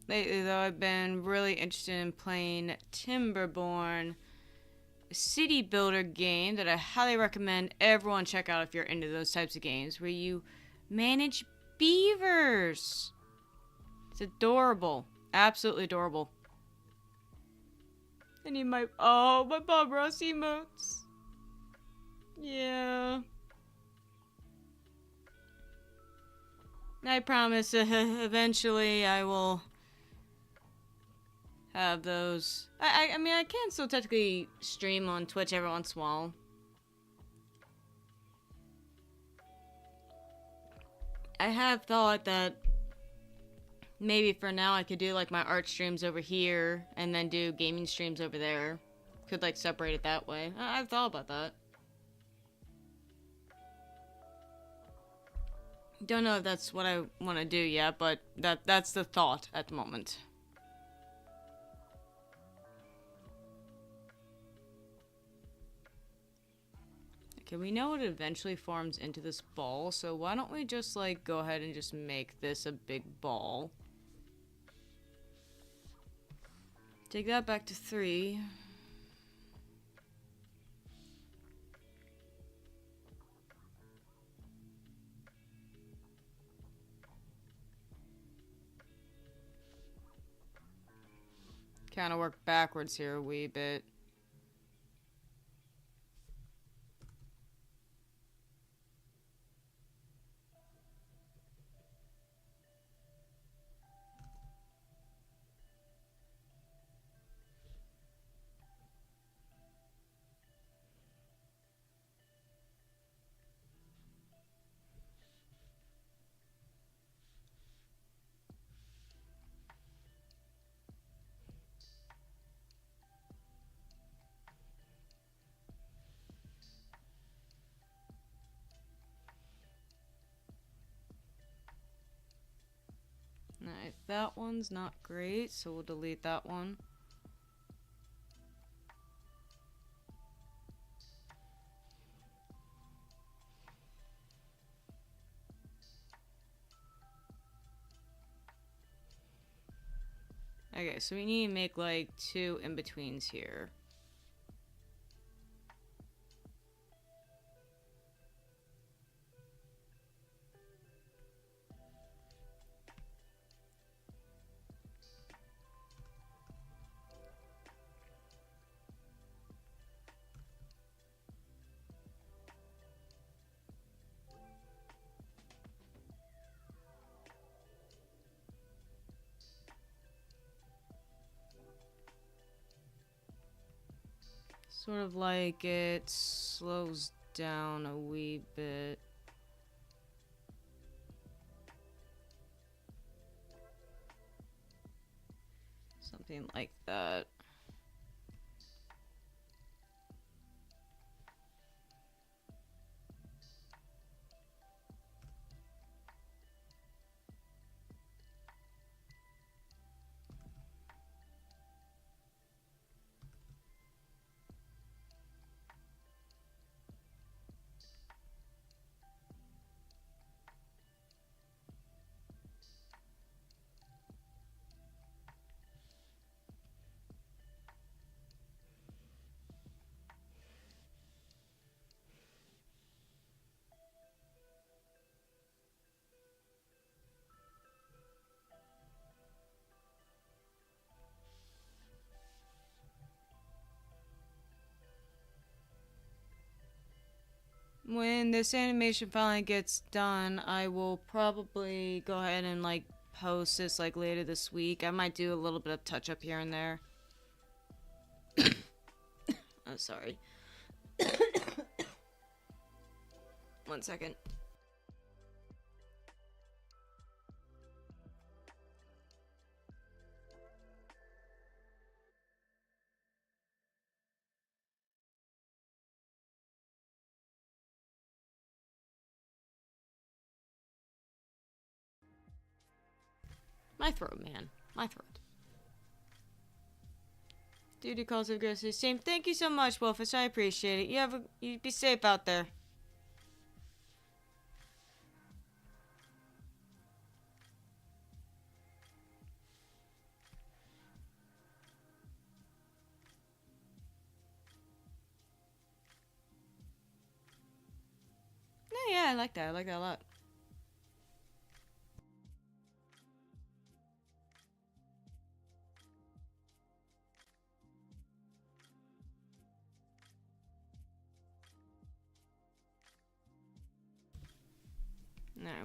Lately, though, I've been really interested in playing Timberborn, a city builder game that I highly recommend everyone check out if you're into those types of games, where you manage beavers. It's adorable. Absolutely adorable. I need my Bob Ross emotes. Yeah. I promise eventually I will have those. I mean, I can still technically stream on Twitch every once in a while. I have thought that maybe for now I could do like my art streams over here and then do gaming streams over there. Could like separate it that way. I've thought about that. Don't know if that's what I want to do yet, but that's the thought at the moment. Okay, we know it eventually forms into this ball, so why don't we just like go ahead and just make this a big ball. Take that back to 3. kind of work backwards here a wee bit. Alright, that one's not great, so we'll delete that one. Okay, so we need to make like 2 in-betweens here. Sort of like it slows down a wee bit. Something like that. When this animation finally gets done, I will probably go ahead and like post this like later this week. I might do a little bit of touch up here and there. Oh, sorry. 1 second. My throat, man. My throat. Duty calls of grocery same. Thank you so much, Wolfish. I appreciate it. You be safe out there. Yeah, I like that. I like that a lot.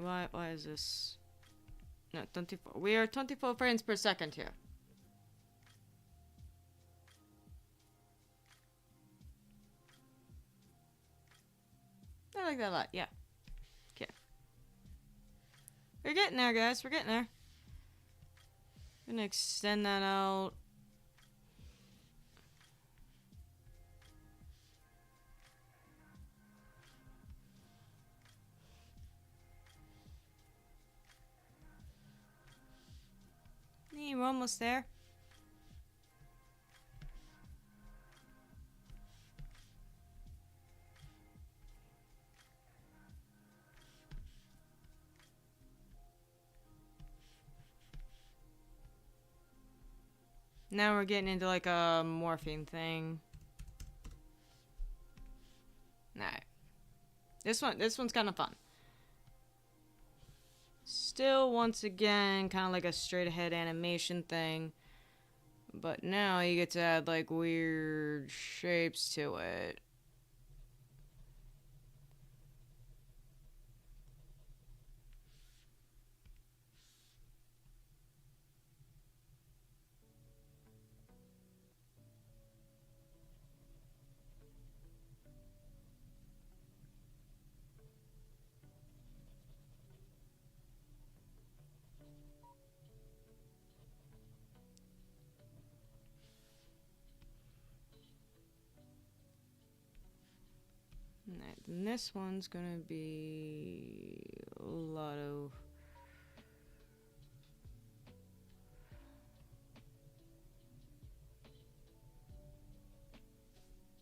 Alright, why is this? No, 24. We are 24 frames per second here. I like that a lot, yeah. Okay. We're getting there, guys. We're getting there. I'm gonna extend that out. Hey, we're almost there. Now we're getting into like a morphine thing. Nah. This one's kind of fun. Still, once again, kind of like a straight ahead animation thing. But now you get to add like weird shapes to it. And this one's gonna be a lot of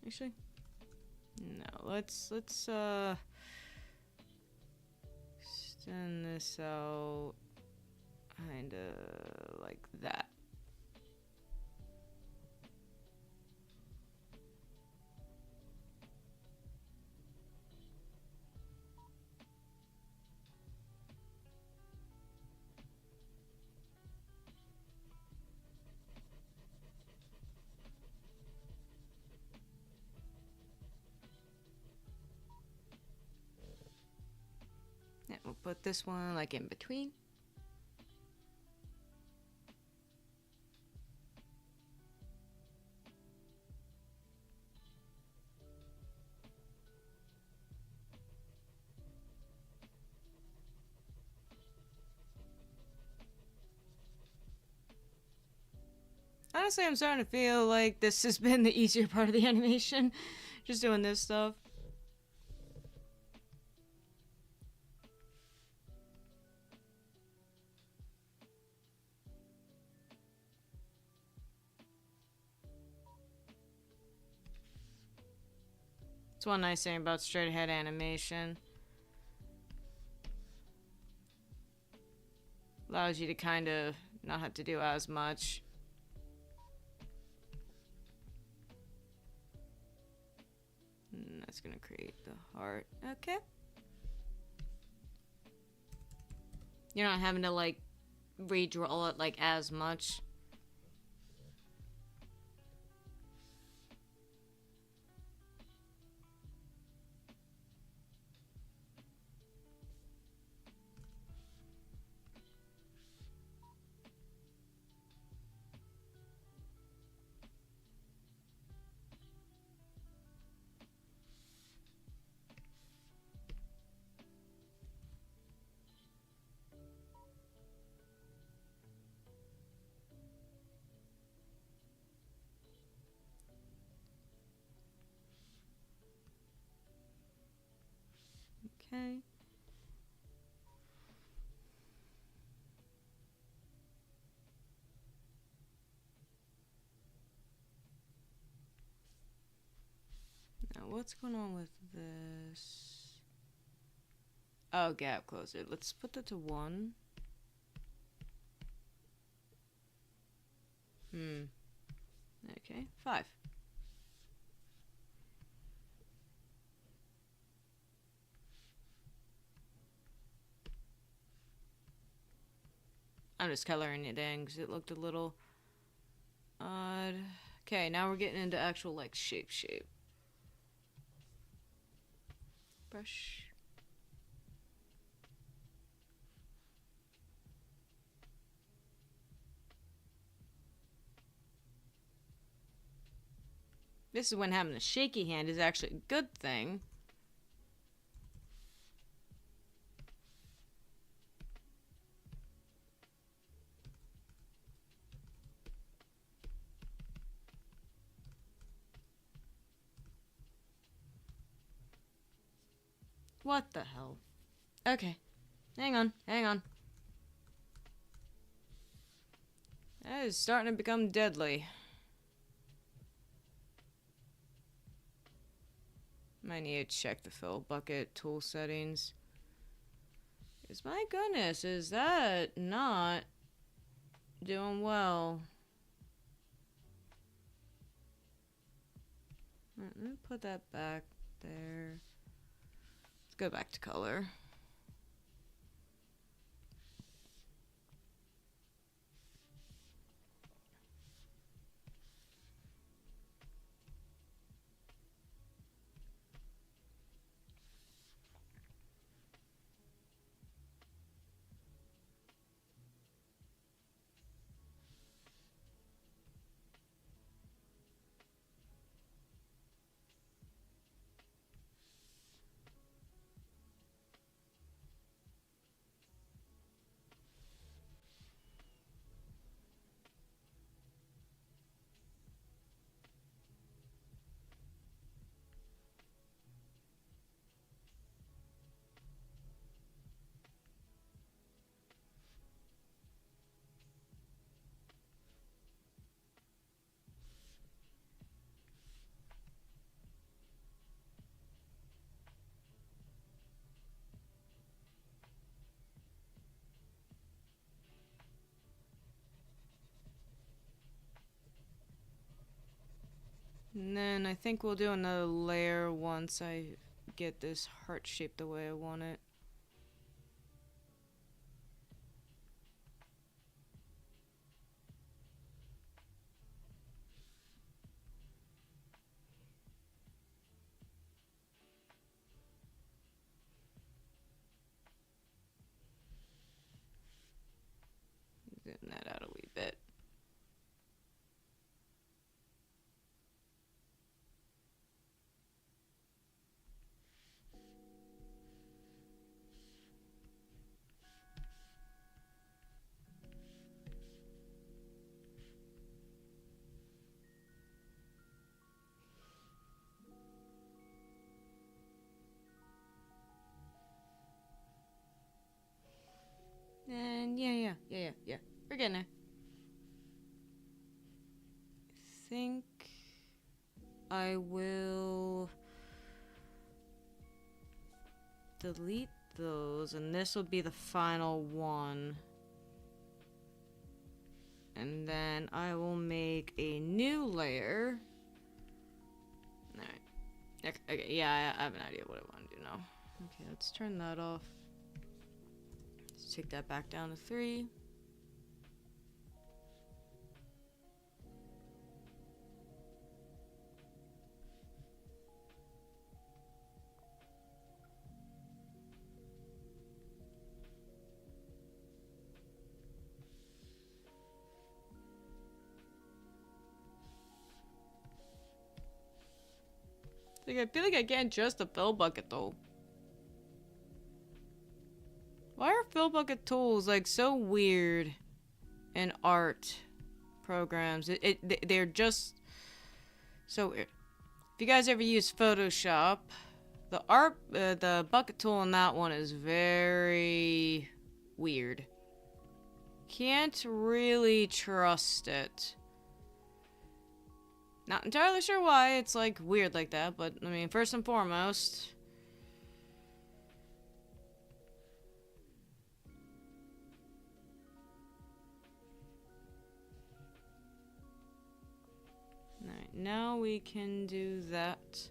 actually no, let's extend this out kinda like that. Yeah, we'll put this one like in between. Honestly, I'm starting to feel like this has been the easier part of the animation. Just doing this stuff. It's one nice thing about straight ahead animation. Allows you to kind of not have to do as much. And that's gonna create the heart. Okay. You're not having to like redraw it like as much. Okay. Now what's going on with this? Oh, gap closer. Let's put that to 1. Okay, 5. I'm just coloring it in because it looked a little odd. Okay, now we're getting into actual like shape. Brush. This is when having a shaky hand is actually a good thing. What the hell? Okay. Hang on. That is starting to become deadly. Might need to check the fill bucket tool settings. Because my goodness, is that not doing well? Let me put that back there. Let's go back to color. And then I think we'll do another layer once I get this heart shaped the way I want it. Zoom that out a wee bit. And yeah. We're getting there. I think I will delete those, and this will be the final one. And then I will make a new layer. Alright. Okay, yeah, I have an idea what I want to do now. Okay, let's turn that off. Let's take that back down to 3. I feel like I can't trust the fill bucket though. Why are fill bucket tools like so weird in art programs? They're just so weird. If you guys ever use Photoshop, the bucket tool on that one is very weird. Can't really trust it. Not entirely sure why it's like weird like that, but I mean, first and foremost, alright, now we can do that.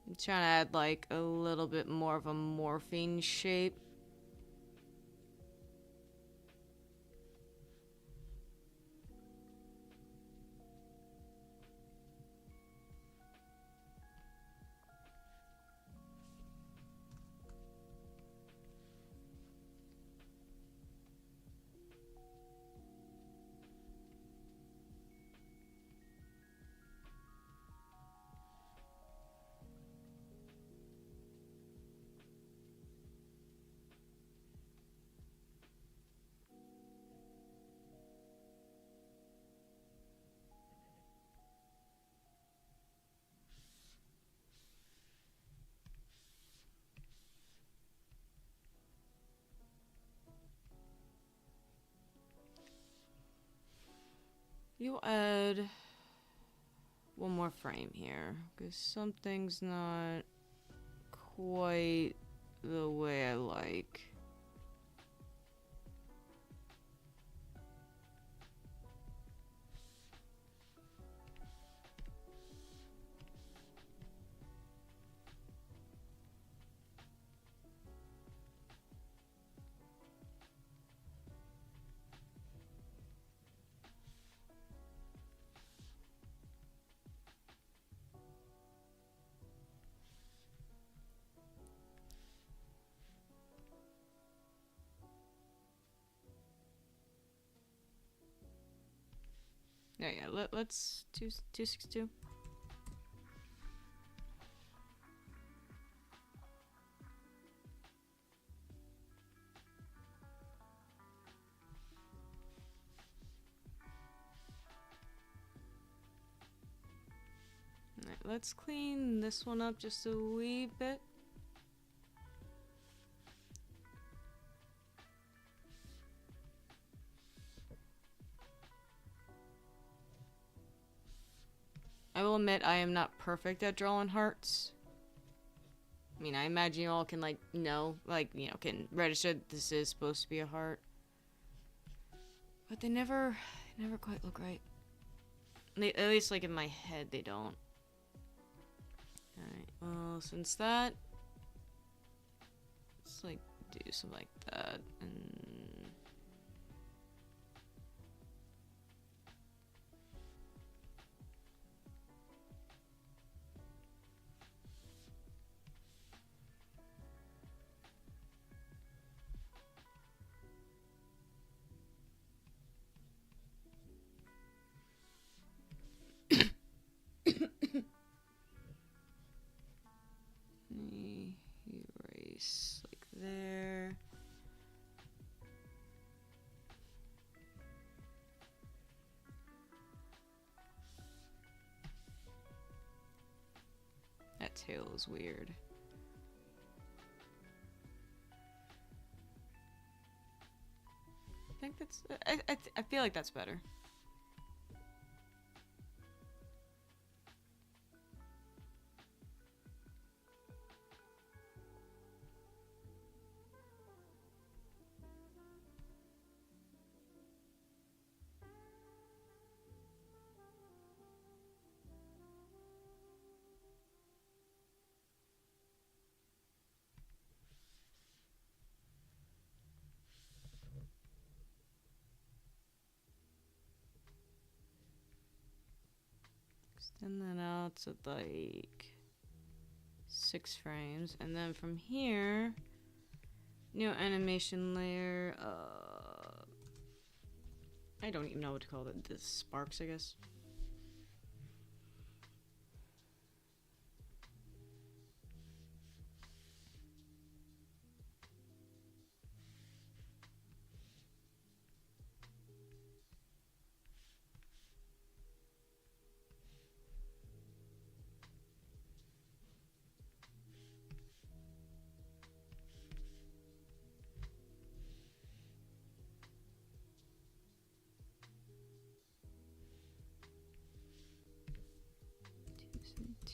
I'm trying to add like a little bit more of a morphine shape. You'll add one more frame here, because something's not quite the way I like. Yeah, let's 262. Alright, let's clean this one up just a wee bit. I will admit I am not perfect at drawing hearts. I mean, I imagine you all can, like, know, like, you know, can register that this is supposed to be a heart. But they never quite look right. At least, like, in my head, they don't. Alright, well, since that... Let's, like, do something like that, and... erase, like, there. That tail is weird. I think that's... I feel like that's better. Extend that out to like 6 frames, and then from here, new animation layer. I don't even know what to call it. This sparks, I guess.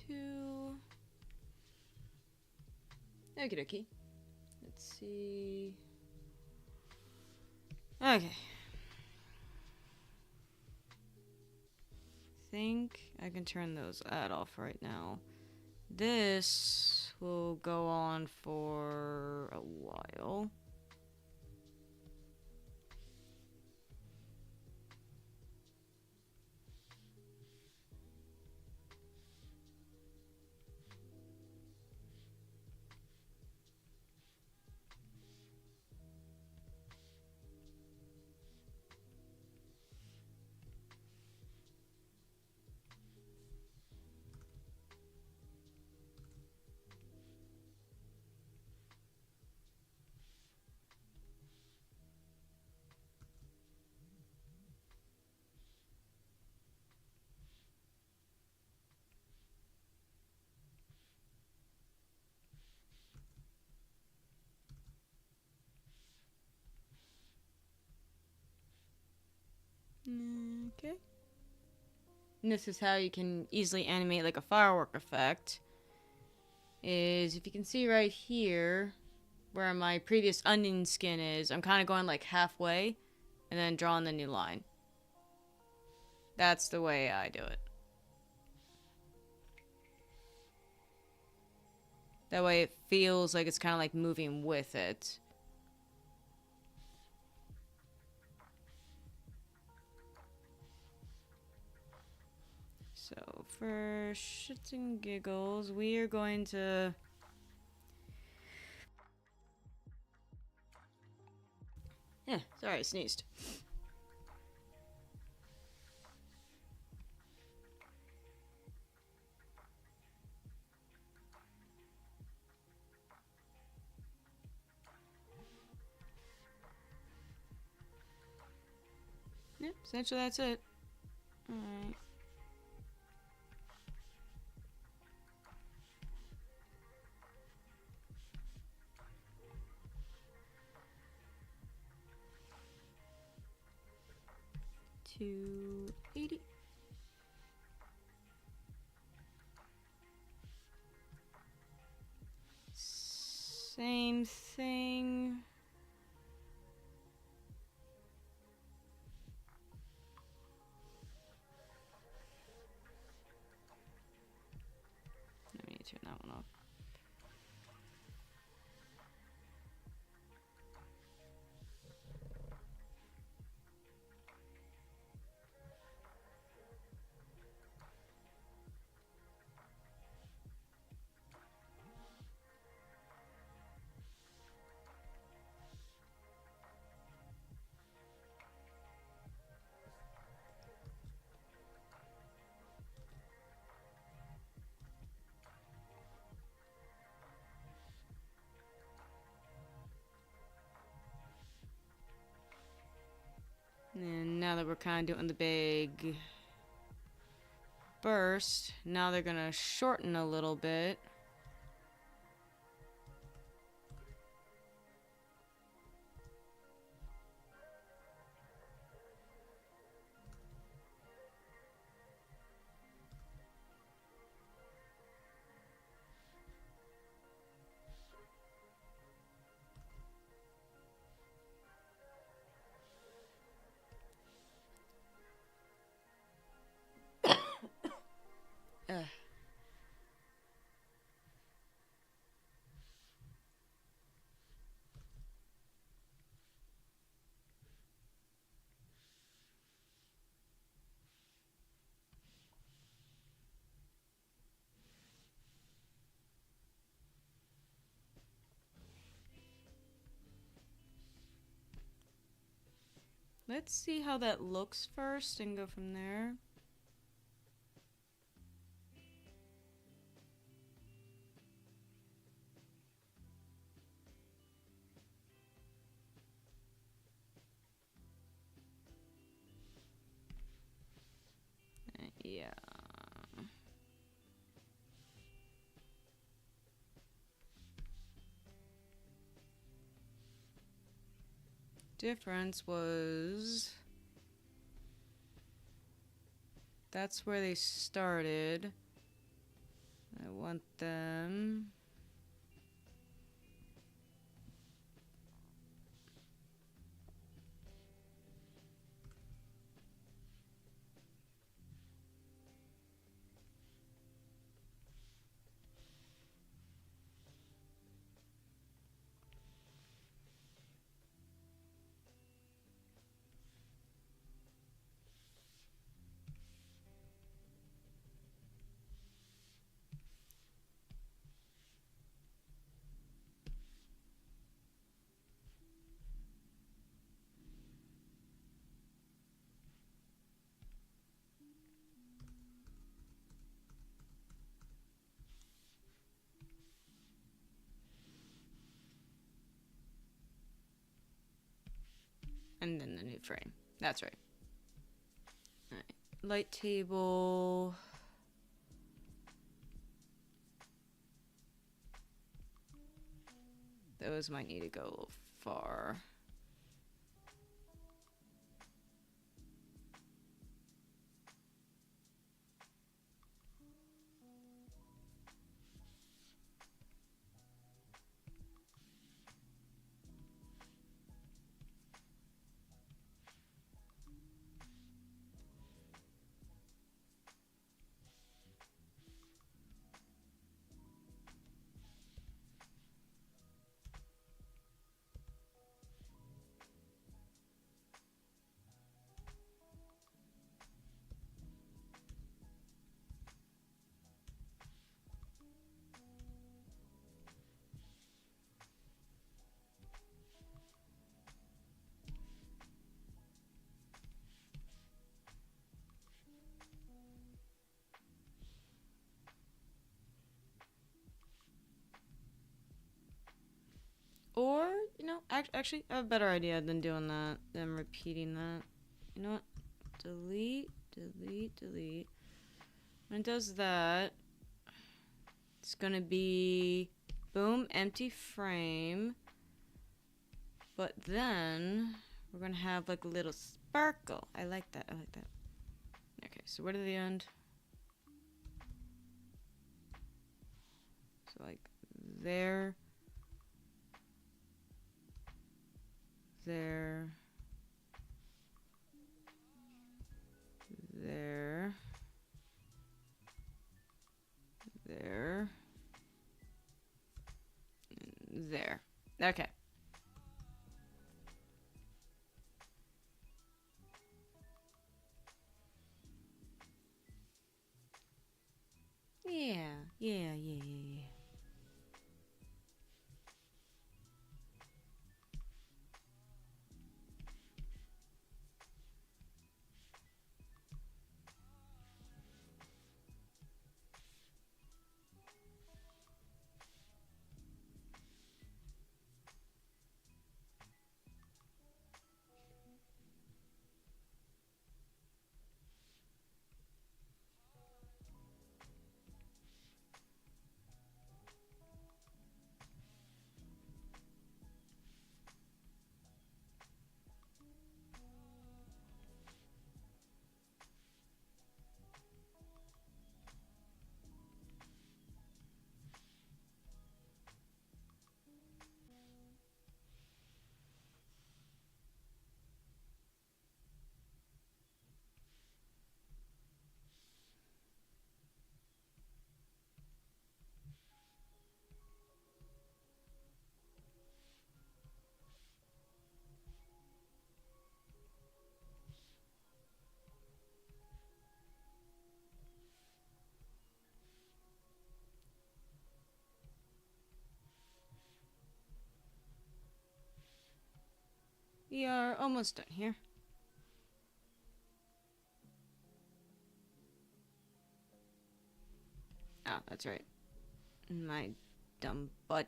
Two. Okie dokie. Let's see. Okay. Think I can turn those off right now. This will go on for a while. Okay. And this is how you can easily animate like a firework effect. Is if you can see right here where my previous onion skin is, I'm kind of going like halfway and then drawing the new line. That's the way I do it. That way it feels like it's kind of like moving with it. So for shits and giggles, we are going to... Yeah, sorry, I sneezed. Yep, essentially that's it. Alright. $280. Same thing. Let me turn that one off. And now that we're kind of doing the big burst, now they're gonna shorten a little bit. Ugh. Let's see how that looks first and go from there. Yeah. Difference was that's where they started. I want them. And then the new frame. That's right. Alright. Light table. Those might need to go a little far. Or, you know, actually, I have a better idea than doing that, than repeating that. You know what? Delete, delete, delete. When it does that, it's gonna be, boom, empty frame. But then, we're gonna have like a little sparkle. I like that, I like that. Okay, so where to the end? So like there. there. There. There. There. Okay. Yeah. We are almost done here. Oh, that's right. My dumb butt.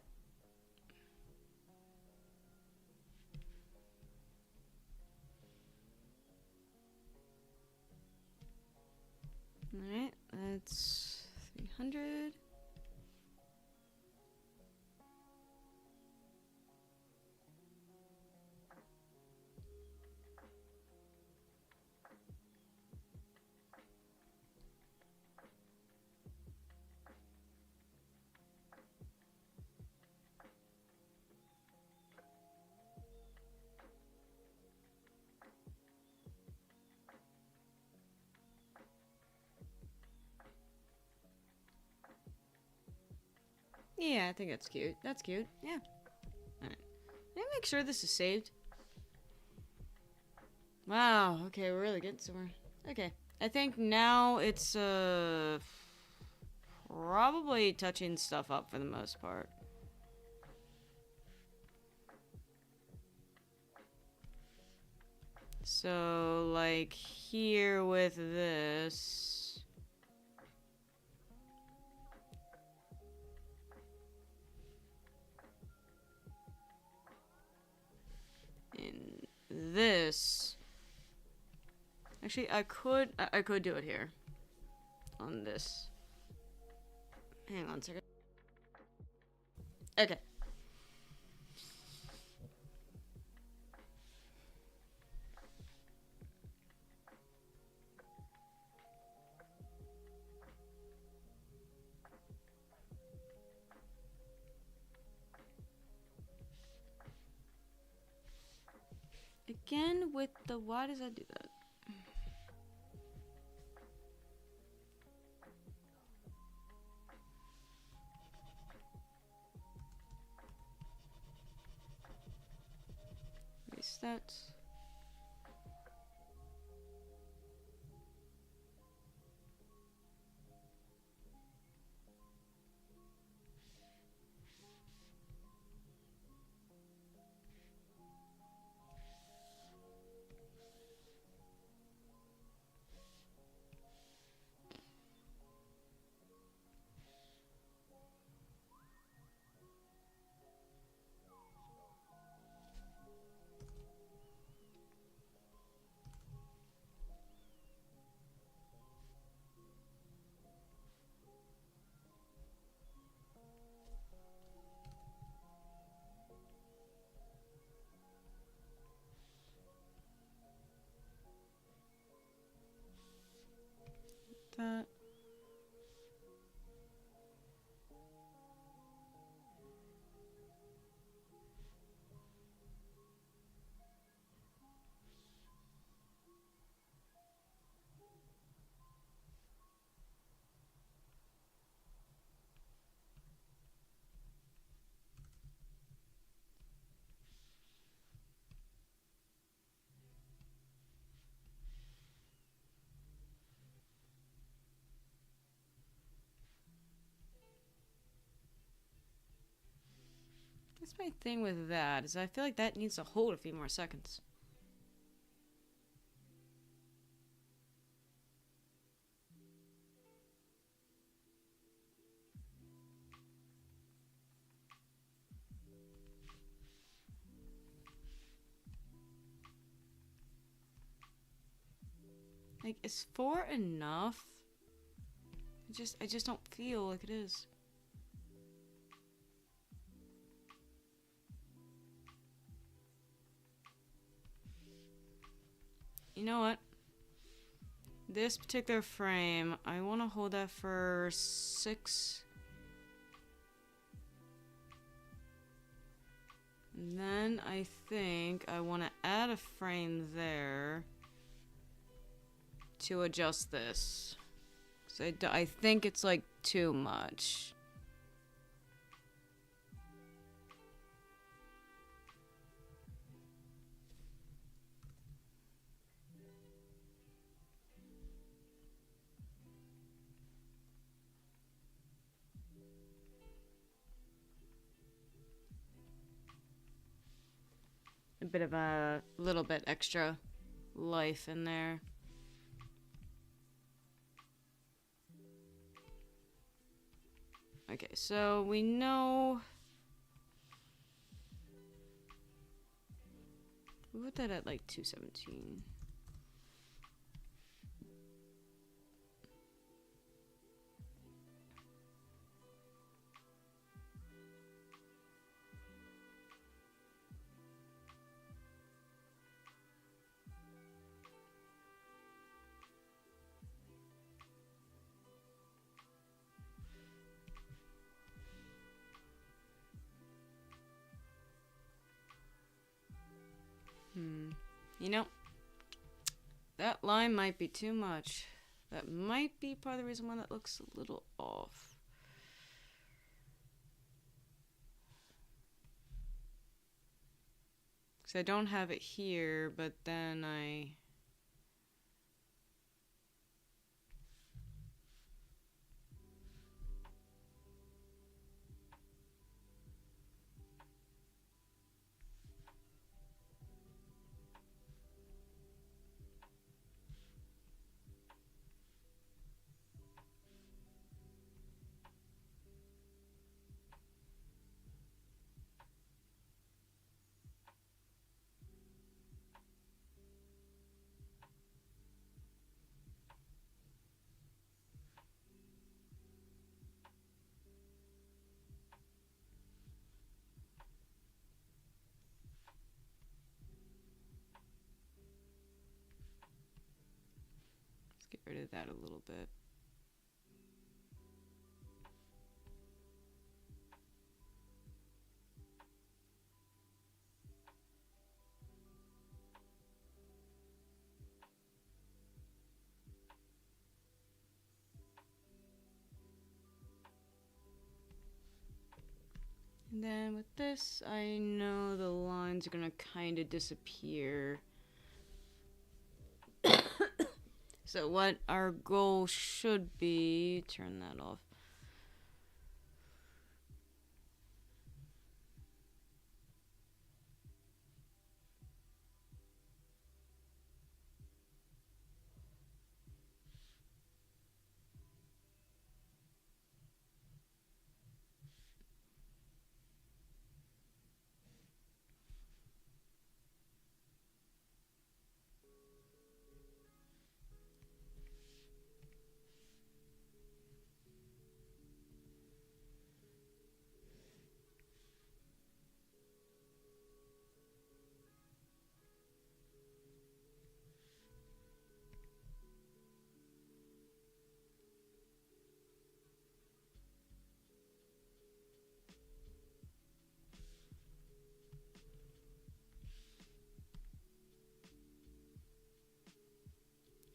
Alright, that's 300. Yeah, I think that's cute. That's cute. Yeah. Alright. Let me make sure this is saved. Wow, okay, we're really getting somewhere. Okay. I think now it's probably touching stuff up for the most part. So, like, here with this. In this. Actually, I could do it here. On this. Hang on a second. Okay. Again with the, why does that do that? Erase that. That. That's my thing with that, is I feel like that needs to hold a few more seconds. Like, is 4 enough? I just don't feel like it is. You know what? This particular frame, I want to hold that for 6. And then I think I want to add a frame there to adjust this. So I think it's like too much. A bit of a little bit extra life in there. Okay, so we know. We put that at like 217. You know, that line might be too much. That might be part of the reason why that looks a little off. Because I don't have it here, but then I... Get rid of that a little bit. And then with this, I know the lines are gonna kind of disappear. So what our goal should be, turn that off.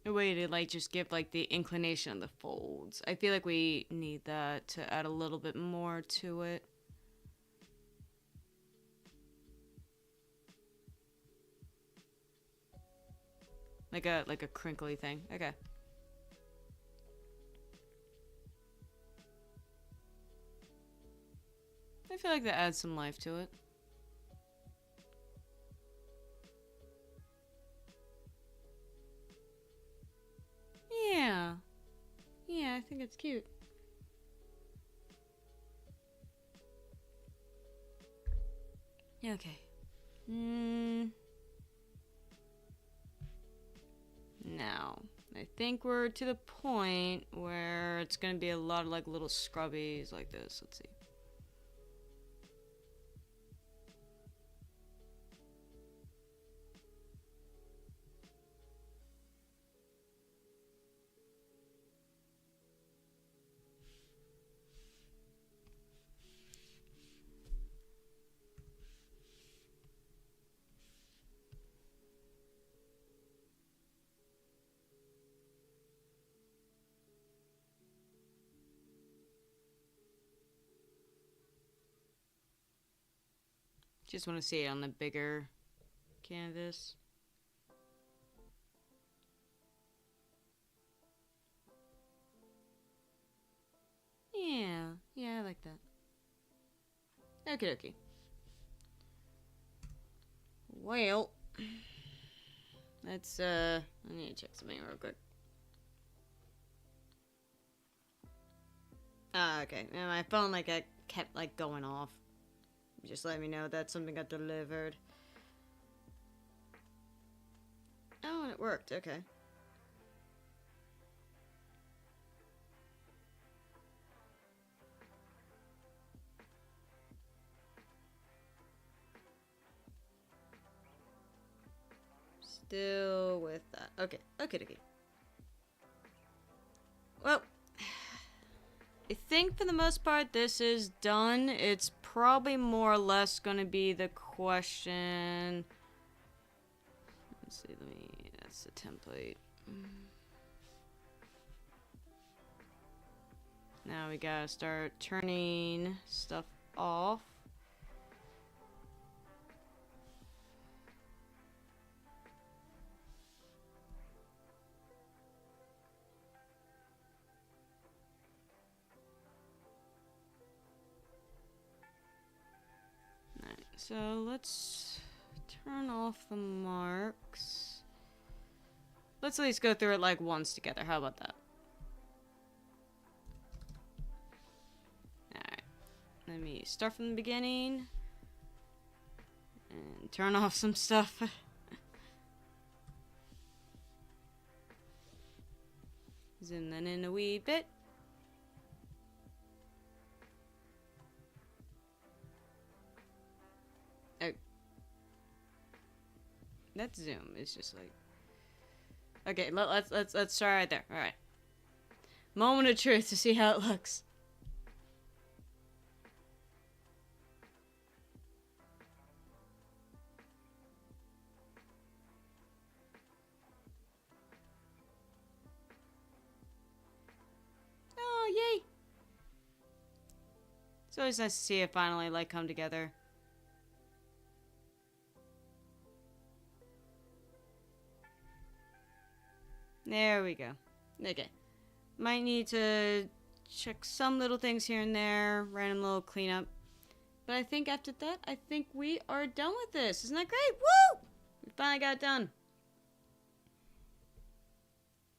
A way to like just give like the inclination of the folds. I feel like we need that to add a little bit more to it. Like a crinkly thing. Okay. I feel like that adds some life to it. think it's cute. Okay. Now, I think we're to the point where it's gonna be a lot of like little scrubbies like this. Let's see. Just want to see it on the bigger canvas. Yeah, I like that. Okay. Well, let's, I need to check something real quick. Ah, okay. And my phone, like, I kept, like, going off. Just let me know that something got delivered. Oh, and it worked. Okay. Still with that. Okay. Well, I think for the most part this is done. It's probably more or less going to be the question. Let's see, that's the template. Now we gotta start turning stuff off. Alright, so let's turn off the marks. Let's at least go through it like once together. How about that? Alright. Let me start from the beginning. And turn off some stuff. Zoom that in a wee bit. Oh. That zoom is just like... Okay, let's try right there. Alright. Moment of truth to see how it looks. Oh, yay! It's always nice to see it finally, like, come together. There we go. Okay. Might need to check some little things here and there, random little cleanup. But I think after that, I think we are done with this. Isn't that great? Woo! We finally got it done.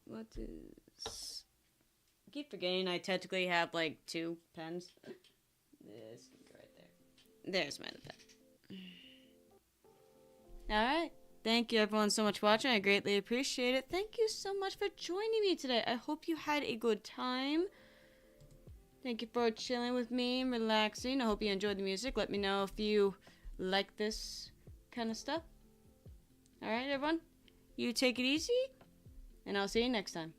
What is... I keep forgetting I technically have, like, 2 pens. This right there. There's my other pen. Alright. Thank you everyone so much for watching. I greatly appreciate it. Thank you so much for joining me today. I hope you had a good time. Thank you for chilling with me and relaxing. I hope you enjoyed the music. Let me know if you like this kind of stuff. Alright everyone. You take it easy. And I'll see you next time.